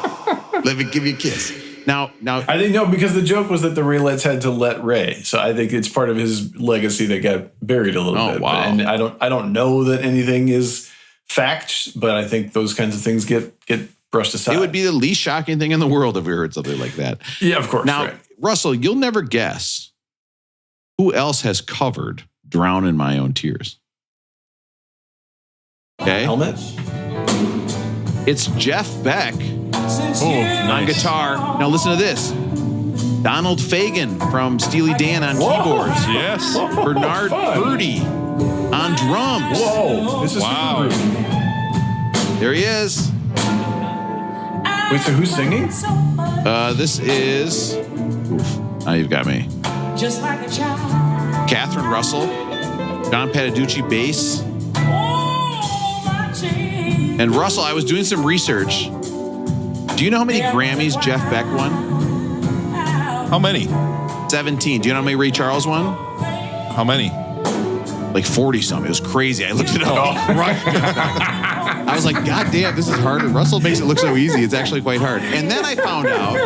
Let me give you a kiss. Now, I think no, because the joke was that the Raelettes had to let Ray. So I think it's part of his legacy that got buried a little bit. Wow. And I don't know that anything is fact, but I think those kinds of things get brushed aside. It would be the least shocking thing in the world if we heard something like that. Yeah, of course. Now, right. Russell, you'll never guess who else has covered "Drown in My Own Tears." Okay, Helmet. It's Jeff Beck. On guitar. Now listen to this. Donald Fagen from Steely Dan on keyboards. Yes. Bernard Purdy on drums. Whoa. This is wow. There he is. Wait, so who's singing? This is... Oof, now you've got me. Just like a child. Catherine Russell. John Pataducci bass. And Russell, I was doing some research. Do you know how many Grammys Jeff Beck won? How many? 17. Do you know how many Ray Charles won? How many? Like 40 something. It was crazy. I looked it up. I was like, God damn, this is harder. Russell makes it look so easy. It's actually quite hard. And then I found out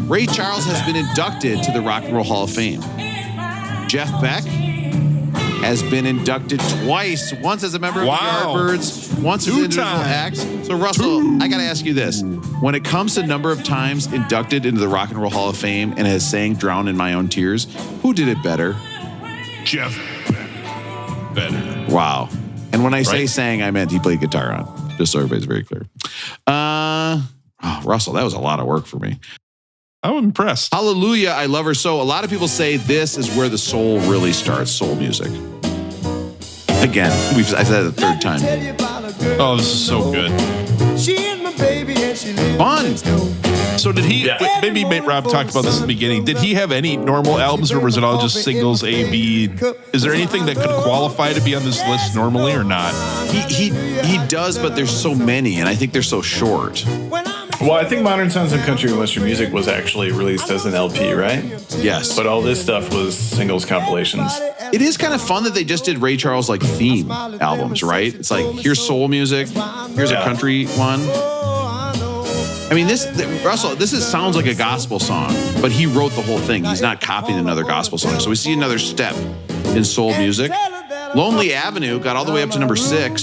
Ray Charles has been inducted to the Rock and Roll Hall of Fame. Jeff Beck has been inducted twice. Once as a member of the Yardbirds, once as an individual act. So, Russell, I got to ask you this. When it comes to number of times inducted into the Rock and Roll Hall of Fame and has sang Drown in My Own Tears, who did it better? Jeff better. Wow. And when I say sang, I meant he played guitar on, just so everybody's very clear. Russell, that was a lot of work for me. I'm impressed. Hallelujah, I Love Her So. A lot of people say this is where the soul really starts, soul music. Again, I said it the third time. Oh, this is so good. Fun. So did he, maybe Rob talked about this in the beginning, did he have any normal albums or was it all just singles, A, B? Is there anything that could qualify to be on this list normally or not? He does, but there's so many, and I think they're so short. Well, I think Modern Sounds of Country and Western Music was actually released as an LP, right? Yes. But all this stuff was singles compilations. It is kind of fun that they just did Ray Charles like theme albums, right? It's like, here's soul music, here's a country one. I mean, Russell, sounds like a gospel song, but he wrote the whole thing. He's not copying another gospel song. So we see another step in soul music. Lonely Avenue got all the way up to number 6.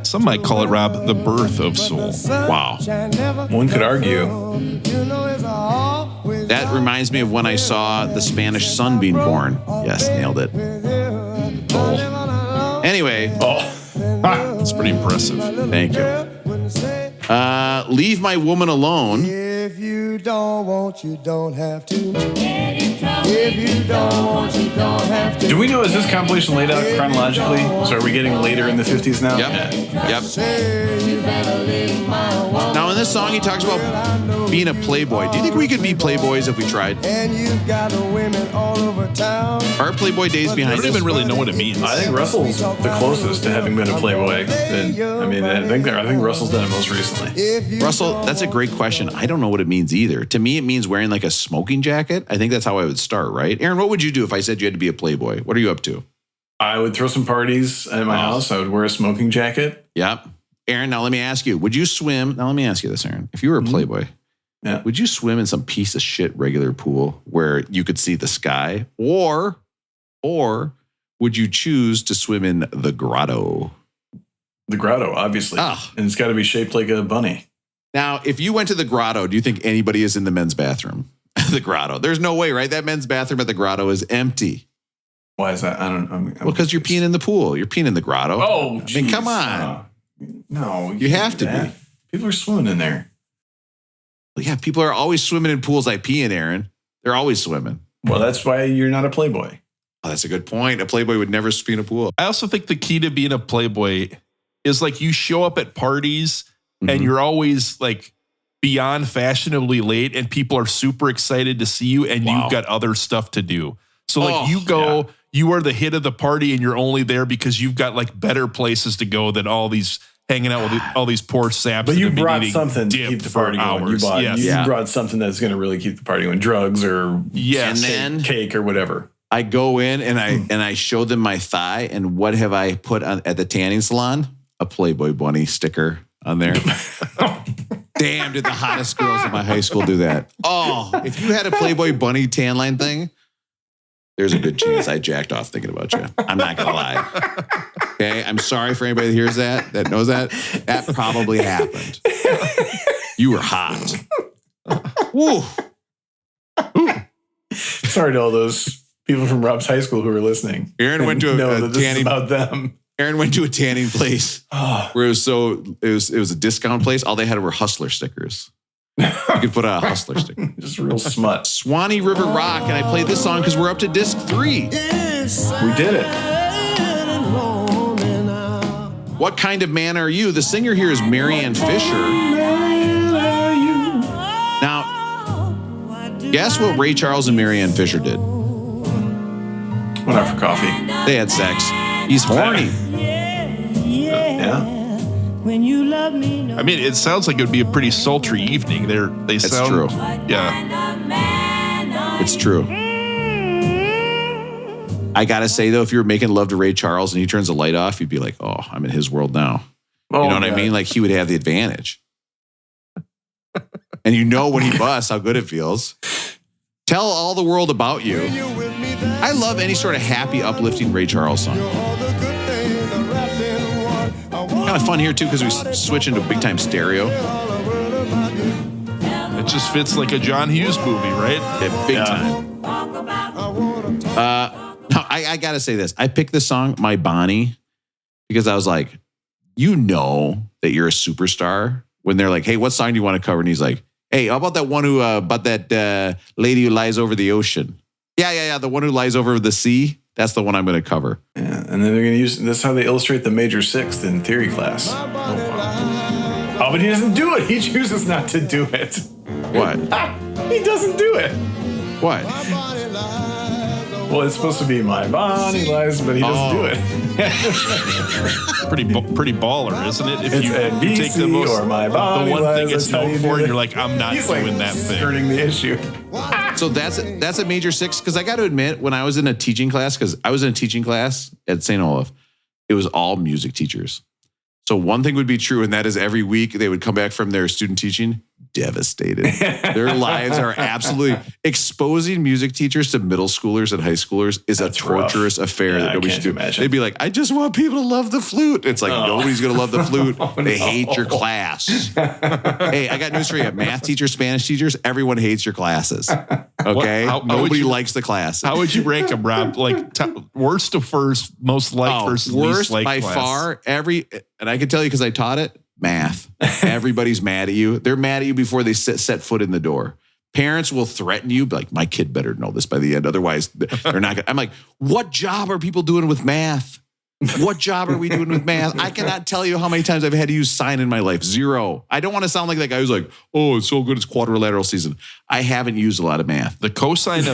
Some might call it, Rob, the birth of soul. Wow. One could argue. That reminds me of when I saw the Spanish sun being born. Yes, nailed it. Soul. Anyway. That's pretty impressive. Thank you. Leave My Woman Alone. If you don't want, you don't have to. If you don't want, you don't have to. Do we know, is this compilation laid out chronologically? So are we getting later in the 50s now? Yep. Now, in this song, he talks about being a playboy. Do you think we could be playboys if we tried? And you've got women all over town. Our playboy days behind us. I don't even really know what it means. I think Russell's the closest to having been a playboy. I think Russell's done it most recently. Russell, that's a great question. I don't know what it means either. To me, it means wearing like a smoking jacket. I think that's how I would start, right? Aaron, what would you do if I said you had to be a playboy? What are you up to? I would throw some parties at my house. I would wear a smoking jacket. Yep. Aaron, now let me ask you, would you swim? Now let me ask you this, Aaron. If you were a playboy, would you swim in some piece of shit regular pool where you could see the sky? Or would you choose to swim in the grotto? The grotto, obviously. And it's got to be shaped like a bunny. Now, if you went to the grotto, do you think anybody is in the men's bathroom? The grotto. There's no way, right? That men's bathroom at the grotto is empty. Why is that? Well, because you're peeing in the pool. You're peeing in the grotto. Oh, I mean, come on. No. You have to be. People are swimming in there. Well, yeah, people are always swimming in pools I pee in, Aaron. They're always swimming. Well, that's why you're not a playboy. Oh, that's a good point. A playboy would never pee in a pool. I also think the key to being a playboy is like you show up at parties and you're always like beyond fashionably late and people are super excited to see you and you've got other stuff to do. So like you are the hit of the party and you're only there because you've got like better places to go than all these hanging out with all these poor saps. But you brought something to keep the party going. You brought something that's going to really keep the party going. Drugs or cake or whatever. I go in and I show them my thigh, and what have I put on at the tanning salon? A Playboy bunny sticker on there. Damn, did the hottest girls in my high school do that? Oh, if you had a Playboy bunny tan line thing, there's a good chance I jacked off thinking about you. I'm not going to lie. Okay, I'm sorry for anybody that hears that knows that. That probably happened. You were hot. Woo. Sorry to all those people from Rob's high school who are listening. Aaron went to a tanning about them. Aaron went to a tanning place where it was a discount place. All they had were Hustler stickers. You could put a Hustler sticker. Just real smut. Swanee River Rock, and I played this song because we're up to disc 3. We did it. What kind of man are you? The singer here is Marianne Fisher. Now, guess what Ray Charles and Marianne Fisher did? Went out for coffee. They had sex. He's horny. Yeah. When you love me, I mean, it sounds like it would be a pretty sultry evening. It's true. Yeah. It's true. I gotta say though, if you were making love to Ray Charles and he turns the light off, you'd be like, "Oh, I'm in his world now." You know what I mean? Like he would have the advantage. And you know when he busts, how good it feels. Tell all the world about you. I love any sort of happy, uplifting Ray Charles song. Kind of fun here too because we switch into big time stereo. It just fits like a John Hughes movie, right? Yeah, big time. Now, I gotta say this. I picked this song, My Bonnie, because I was like, you know that you're a superstar when they're like, hey, what song do you want to cover? And he's like, hey, how about that one about that lady who lies over the ocean? Yeah. The one who lies over the sea. That's the one I'm going to cover. Yeah, and then they're going to use, that's how they illustrate the major sixth in theory class. Oh, but he doesn't do it. He chooses not to do it. What? He doesn't do it. What? Well, it's supposed to be My Bonnie Lies, but he doesn't do it. pretty baller, isn't it? If it's you NBC take the most, or My Bonnie the one Lies, thing it's known for, and you're like, I'm not doing that thing. Skirting the issue. So that's a major six. Because I got to admit, when I was in a teaching class, at St. Olaf, it was all music teachers. So one thing would be true, and that is every week they would come back from their student teaching devastated. Their lives are absolutely exposing music teachers to middle schoolers and high schoolers is a torturous affair that nobody should do. Imagine. They'd be like, I just want people to love the flute. It's like, nobody's going to love the flute. They hate your class. Hey, I got news for you. Math teachers, Spanish teachers, everyone hates your classes. Okay? Nobody likes the class. How would you rank them, Rob? Like worst to first, most liked versus least liked by class? Far, and I can tell you because I taught it, math. Everybody's mad at you. They're mad at you before they set foot in the door. Parents will threaten you, like, my kid better know this by the end. Otherwise, they're not going to. I'm like, what job are people doing with math? What job are we doing with math? I cannot tell you how many times I've had to use sine in my life. 0. I don't want to sound like that guy who's like, oh, it's so good, it's quadrilateral season. I haven't used a lot of math. The cosine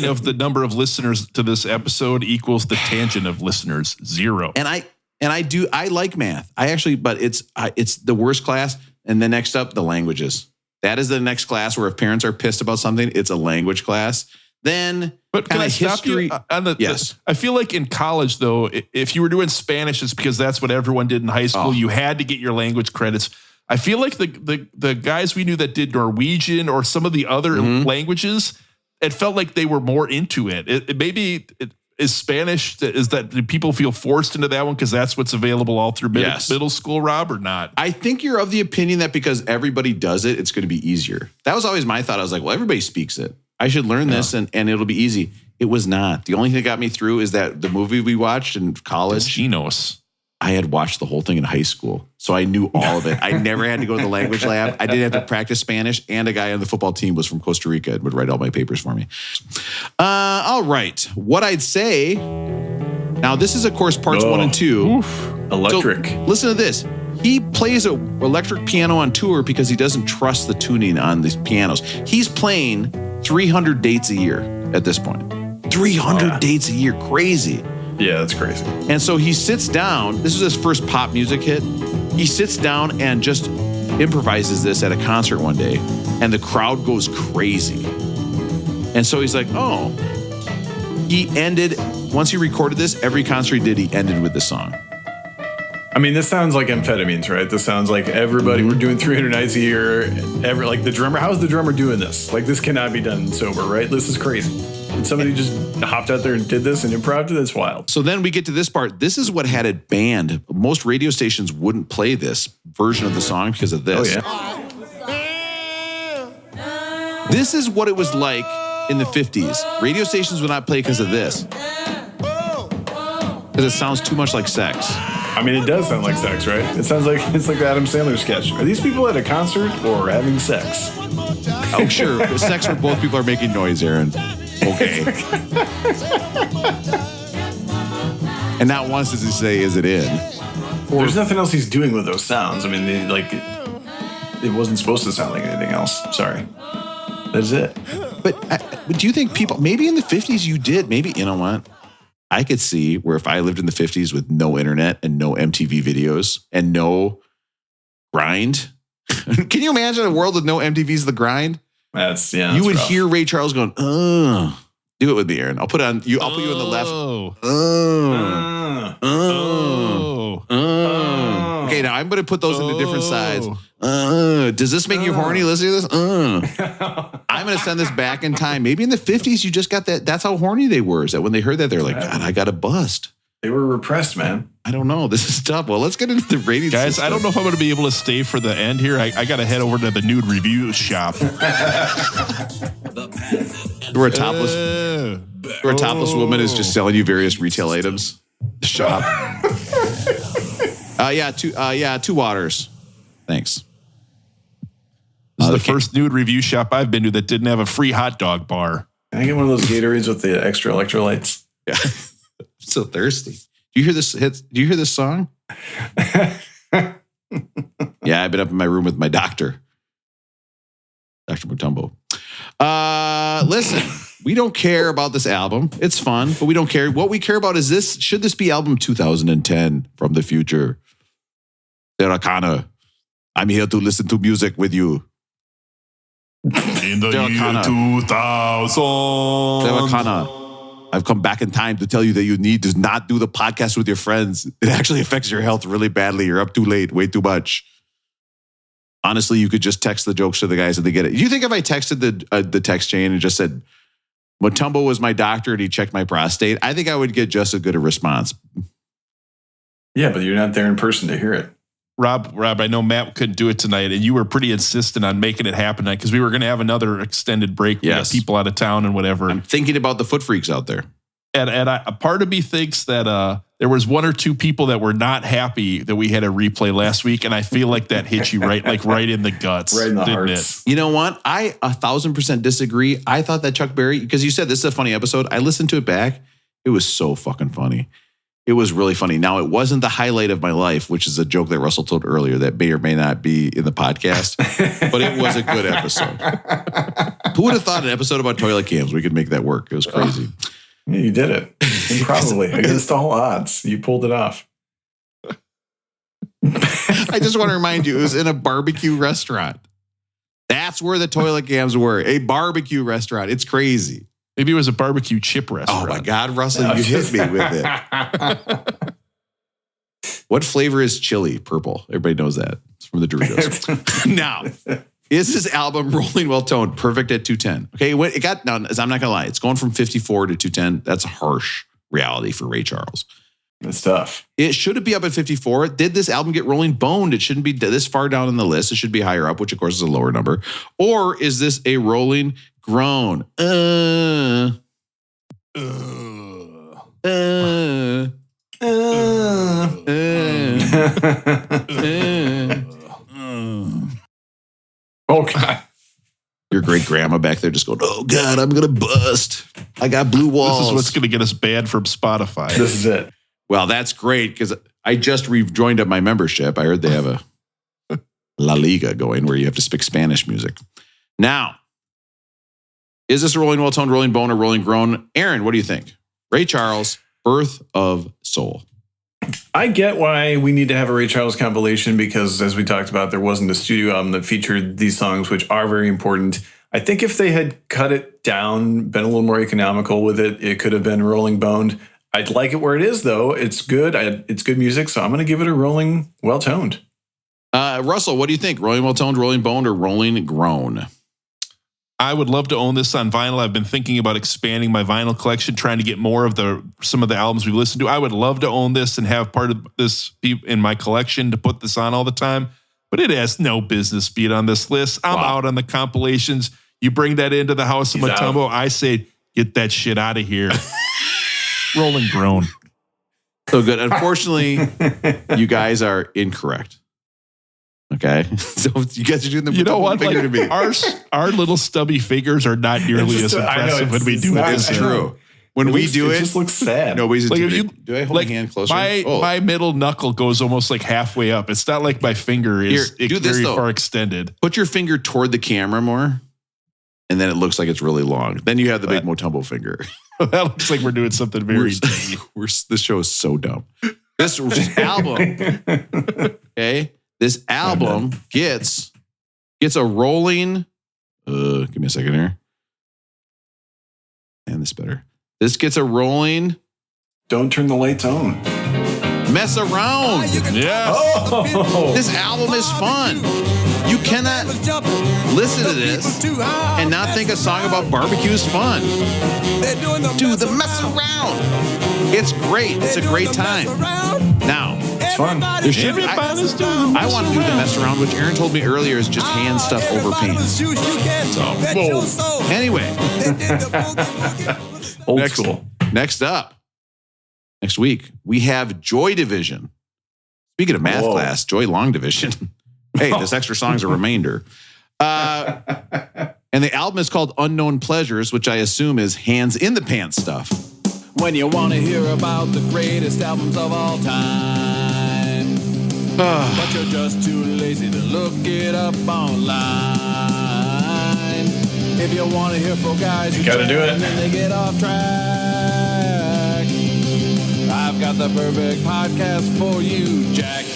of the number of listeners to this episode equals the tangent of listeners, 0. And I like math. But it's the worst class. And then next up, the languages. That is the next class where if parents are pissed about something, it's a language class. Then, but can I stop you on the? Yes, I feel like in college though, if you were doing Spanish, it's because that's what everyone did in high school. You had to get your language credits. I feel like the guys we knew that did Norwegian or some of the other languages, it felt like they were more into it. Is Spanish, do people feel forced into that one because that's what's available all through middle school, Rob, or not? I think you're of the opinion that because everybody does it, it's going to be easier. That was always my thought. I was like, well, everybody speaks it. I should learn this and it'll be easy. It was not. The only thing that got me through is that the movie we watched in college. Genos. I had watched the whole thing in high school, so I knew all of it. I never had to go to the language lab. I didn't have to practice Spanish, and a guy on the football team was from Costa Rica and would write all my papers for me. All right. What I'd say, now this is, of course, parts 1 and 2. Electric. So listen to this. He plays an electric piano on tour because he doesn't trust the tuning on these pianos. He's playing 300 dates a year at this point. 300 dates a year. Crazy. Yeah, that's crazy. And so he sits down. This is his first pop music hit. He sits down and just improvises this at a concert one day, and the crowd goes crazy. And so he's like, oh. He ended, once he recorded this, every concert he did, he ended with this song. I mean, this sounds like amphetamines, right? This sounds like everybody, we're doing 300 nights a year. Like the drummer, how's the drummer doing this? Like, this cannot be done sober, right? This is crazy. And somebody just hopped out there and did this and improv it. That's wild. So then we get to this part. This is what had it banned. Most radio stations wouldn't play this version of the song because of this. Oh, yeah. This is what it was like in the 50s. Radio stations would not play because of this. Because it sounds too much like sex. I mean, it does sound like sex, right? It sounds like it's like the Adam Sandler sketch. Are these people at a concert or having sex? Oh, sure. Sex where both people are making noise, Aaron. Okay. And not once does he say, is it in? There's nothing else he's doing with those sounds. I mean, it wasn't supposed to sound like anything else. Sorry. That's it. But do you think people, maybe in the 50s you did, maybe, you know what? I could see where if I lived in the 50s with no internet and no MTV videos and no grind. Can you imagine a world with no MTV's The Grind? You would rough. hear Ray Charles going, do it with me, Aaron. I'll put on you. I'll put you on the left. Okay, now I'm going to put those into different sides. Does this make you horny listening to this? I'm going to send this back in time. Maybe in the 50s, you just got that. That's how horny they were. Is that when they heard that, they're like, God, I got to bust. They were repressed, man. I don't know. This is tough. Well, let's get into the rating Guys, system. I don't know if I'm going to be able to stay for the end here. I got to head over to the nude review shop. Where a topless woman is just selling you various retail items. The shop. Two waters. Thanks. This is the first nude review shop I've been to that didn't have a free hot dog bar. Can I get one of those Gatorades with the extra electrolytes? Yeah. I'm so thirsty. Do you hear this? Do you hear this song? Yeah, I've been up in my room with my doctor, Dr. Mutombo. Listen, we don't care about this album. It's fun, but we don't care. What we care about is this. Should this be album 2010 from the future? Sarah Connor, I'm here to listen to music with you. In the Sarah year Connor. 2000. Sarah Connor, I've come back in time to tell you that you need to not do the podcast with your friends. It actually affects your health really badly. You're up too late, way too much. Honestly, you could just text the jokes to the guys and they get it. Do you think if I texted the text chain and just said, Mutombo was my doctor and he checked my prostate, I think I would get just as good a response. Yeah, but you're not there in person to hear it. Rob, I know Matt couldn't do it tonight, and you were pretty insistent on making it happen because we were going to have another extended break. We got people out of town and whatever. I'm thinking about the foot freaks out there. And a part of me thinks that there was one or two people that were not happy that we had a replay last week, and I feel like that hit you right in the guts. Right in the hearts. You know what? I 1,000% disagree. I thought that Chuck Berry, because you said this is a funny episode. I listened to it back. It was so fucking funny. It was really funny. Now, it wasn't the highlight of my life, which is a joke that Russell told earlier that may or may not be in the podcast, but it was a good episode. Who would have thought an episode about toilet cams, we could make that work? It was crazy. Yeah, you did it. Improbably. Against all odds. You pulled it off. I just want to remind you, it was in a barbecue restaurant. That's where the toilet cams were. A barbecue restaurant. It's crazy. Maybe it was a barbecue chip restaurant. Oh my God, Russell, you hit me with it. What flavor is chili? Purple. Everybody knows that. It's from the Doritos. Now, is this album Rolling Well Toned perfect at 210? Okay, it got done. I'm not gonna lie, it's going from 54 to 210. That's a harsh reality for Ray Charles. That's tough. Should it be up at 54? Did this album get rolling boned? It shouldn't be this far down in the list. It should be higher up, which of course is a lower number. Or is this a rolling groan? Oh God. Your great grandma back there just going, oh God, I'm gonna bust. I got blue walls. This is what's gonna get us banned from Spotify. This is it. Well, that's great because I just rejoined up my membership. I heard they have a La Liga going where you have to speak Spanish music. Now, is this a rolling well-toned, rolling bone, or rolling groan? Aaron, what do you think? Ray Charles, Birth of Soul. I get why we need to have a Ray Charles compilation because, as we talked about, there wasn't a studio album that featured these songs, which are very important. I think if they had cut it down, been a little more economical with it, it could have been Rolling Boned. I'd like it where it is, though. It's good. It's good music, so I'm going to give it a Rolling Well-Toned. Russell, what do you think? Rolling Well-Toned, Rolling Boned, or Rolling Grown? I would love to own this on vinyl. I've been thinking about expanding my vinyl collection, trying to get more of some of the albums we listened to. I would love to own this and have part of this be in my collection to put this on all the time, but it has no business being on this list. I'm out on the compilations. You bring that into the House of Matumbo, I say, get that shit out of here. Rolling Grown. So good. Unfortunately, you guys are incorrect. Okay, so you guys are doing the finger to me. Our little stubby fingers are not nearly as impressive when we do it. It's true. When we do it, it just looks sad. Nobody's do I hold my hand closer? My middle knuckle goes almost like halfway up. It's not like my finger is very far extended. Put your finger toward the camera more, and then it looks like it's really long. Then you have the big Motumbo finger. That looks like we're doing something very. This show is so dumb. This album, okay. This album gets a rolling. Give me a second here. And this better. This gets a rolling. Don't turn the lights on. Mess around. Yeah. Oh. This album is fun. You cannot listen to this and not think a song about barbecue is fun. Dude, the mess around. It's great. It's a great time. Now, it's fun. There should be fun. I want to do the mess around, which Aaron told me earlier is just hand stuff over pants. So, anyway. Old school. Next up, next week, we have Joy Division. Speaking of math class, Joy Long Division. Hey, this extra song's a remainder. And the album is called Unknown Pleasures, which I assume is hands in the pants stuff. When you want to hear about the greatest albums of all time, but you're just too lazy to look it up online. If you want to hear folk guys, you gotta do it. And then they get off track. I've got the perfect podcast for you, Jack.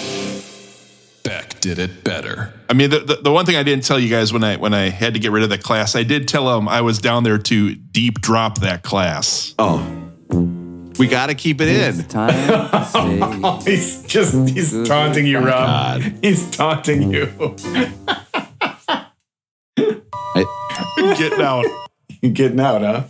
Beck did it better. I mean, the one thing I didn't tell you guys when I had to get rid of that class, I did tell them I was down there to deep drop that class. Oh. We got to keep it in. He's taunting you, Rob. He's taunting you. Getting out. You're getting out, huh?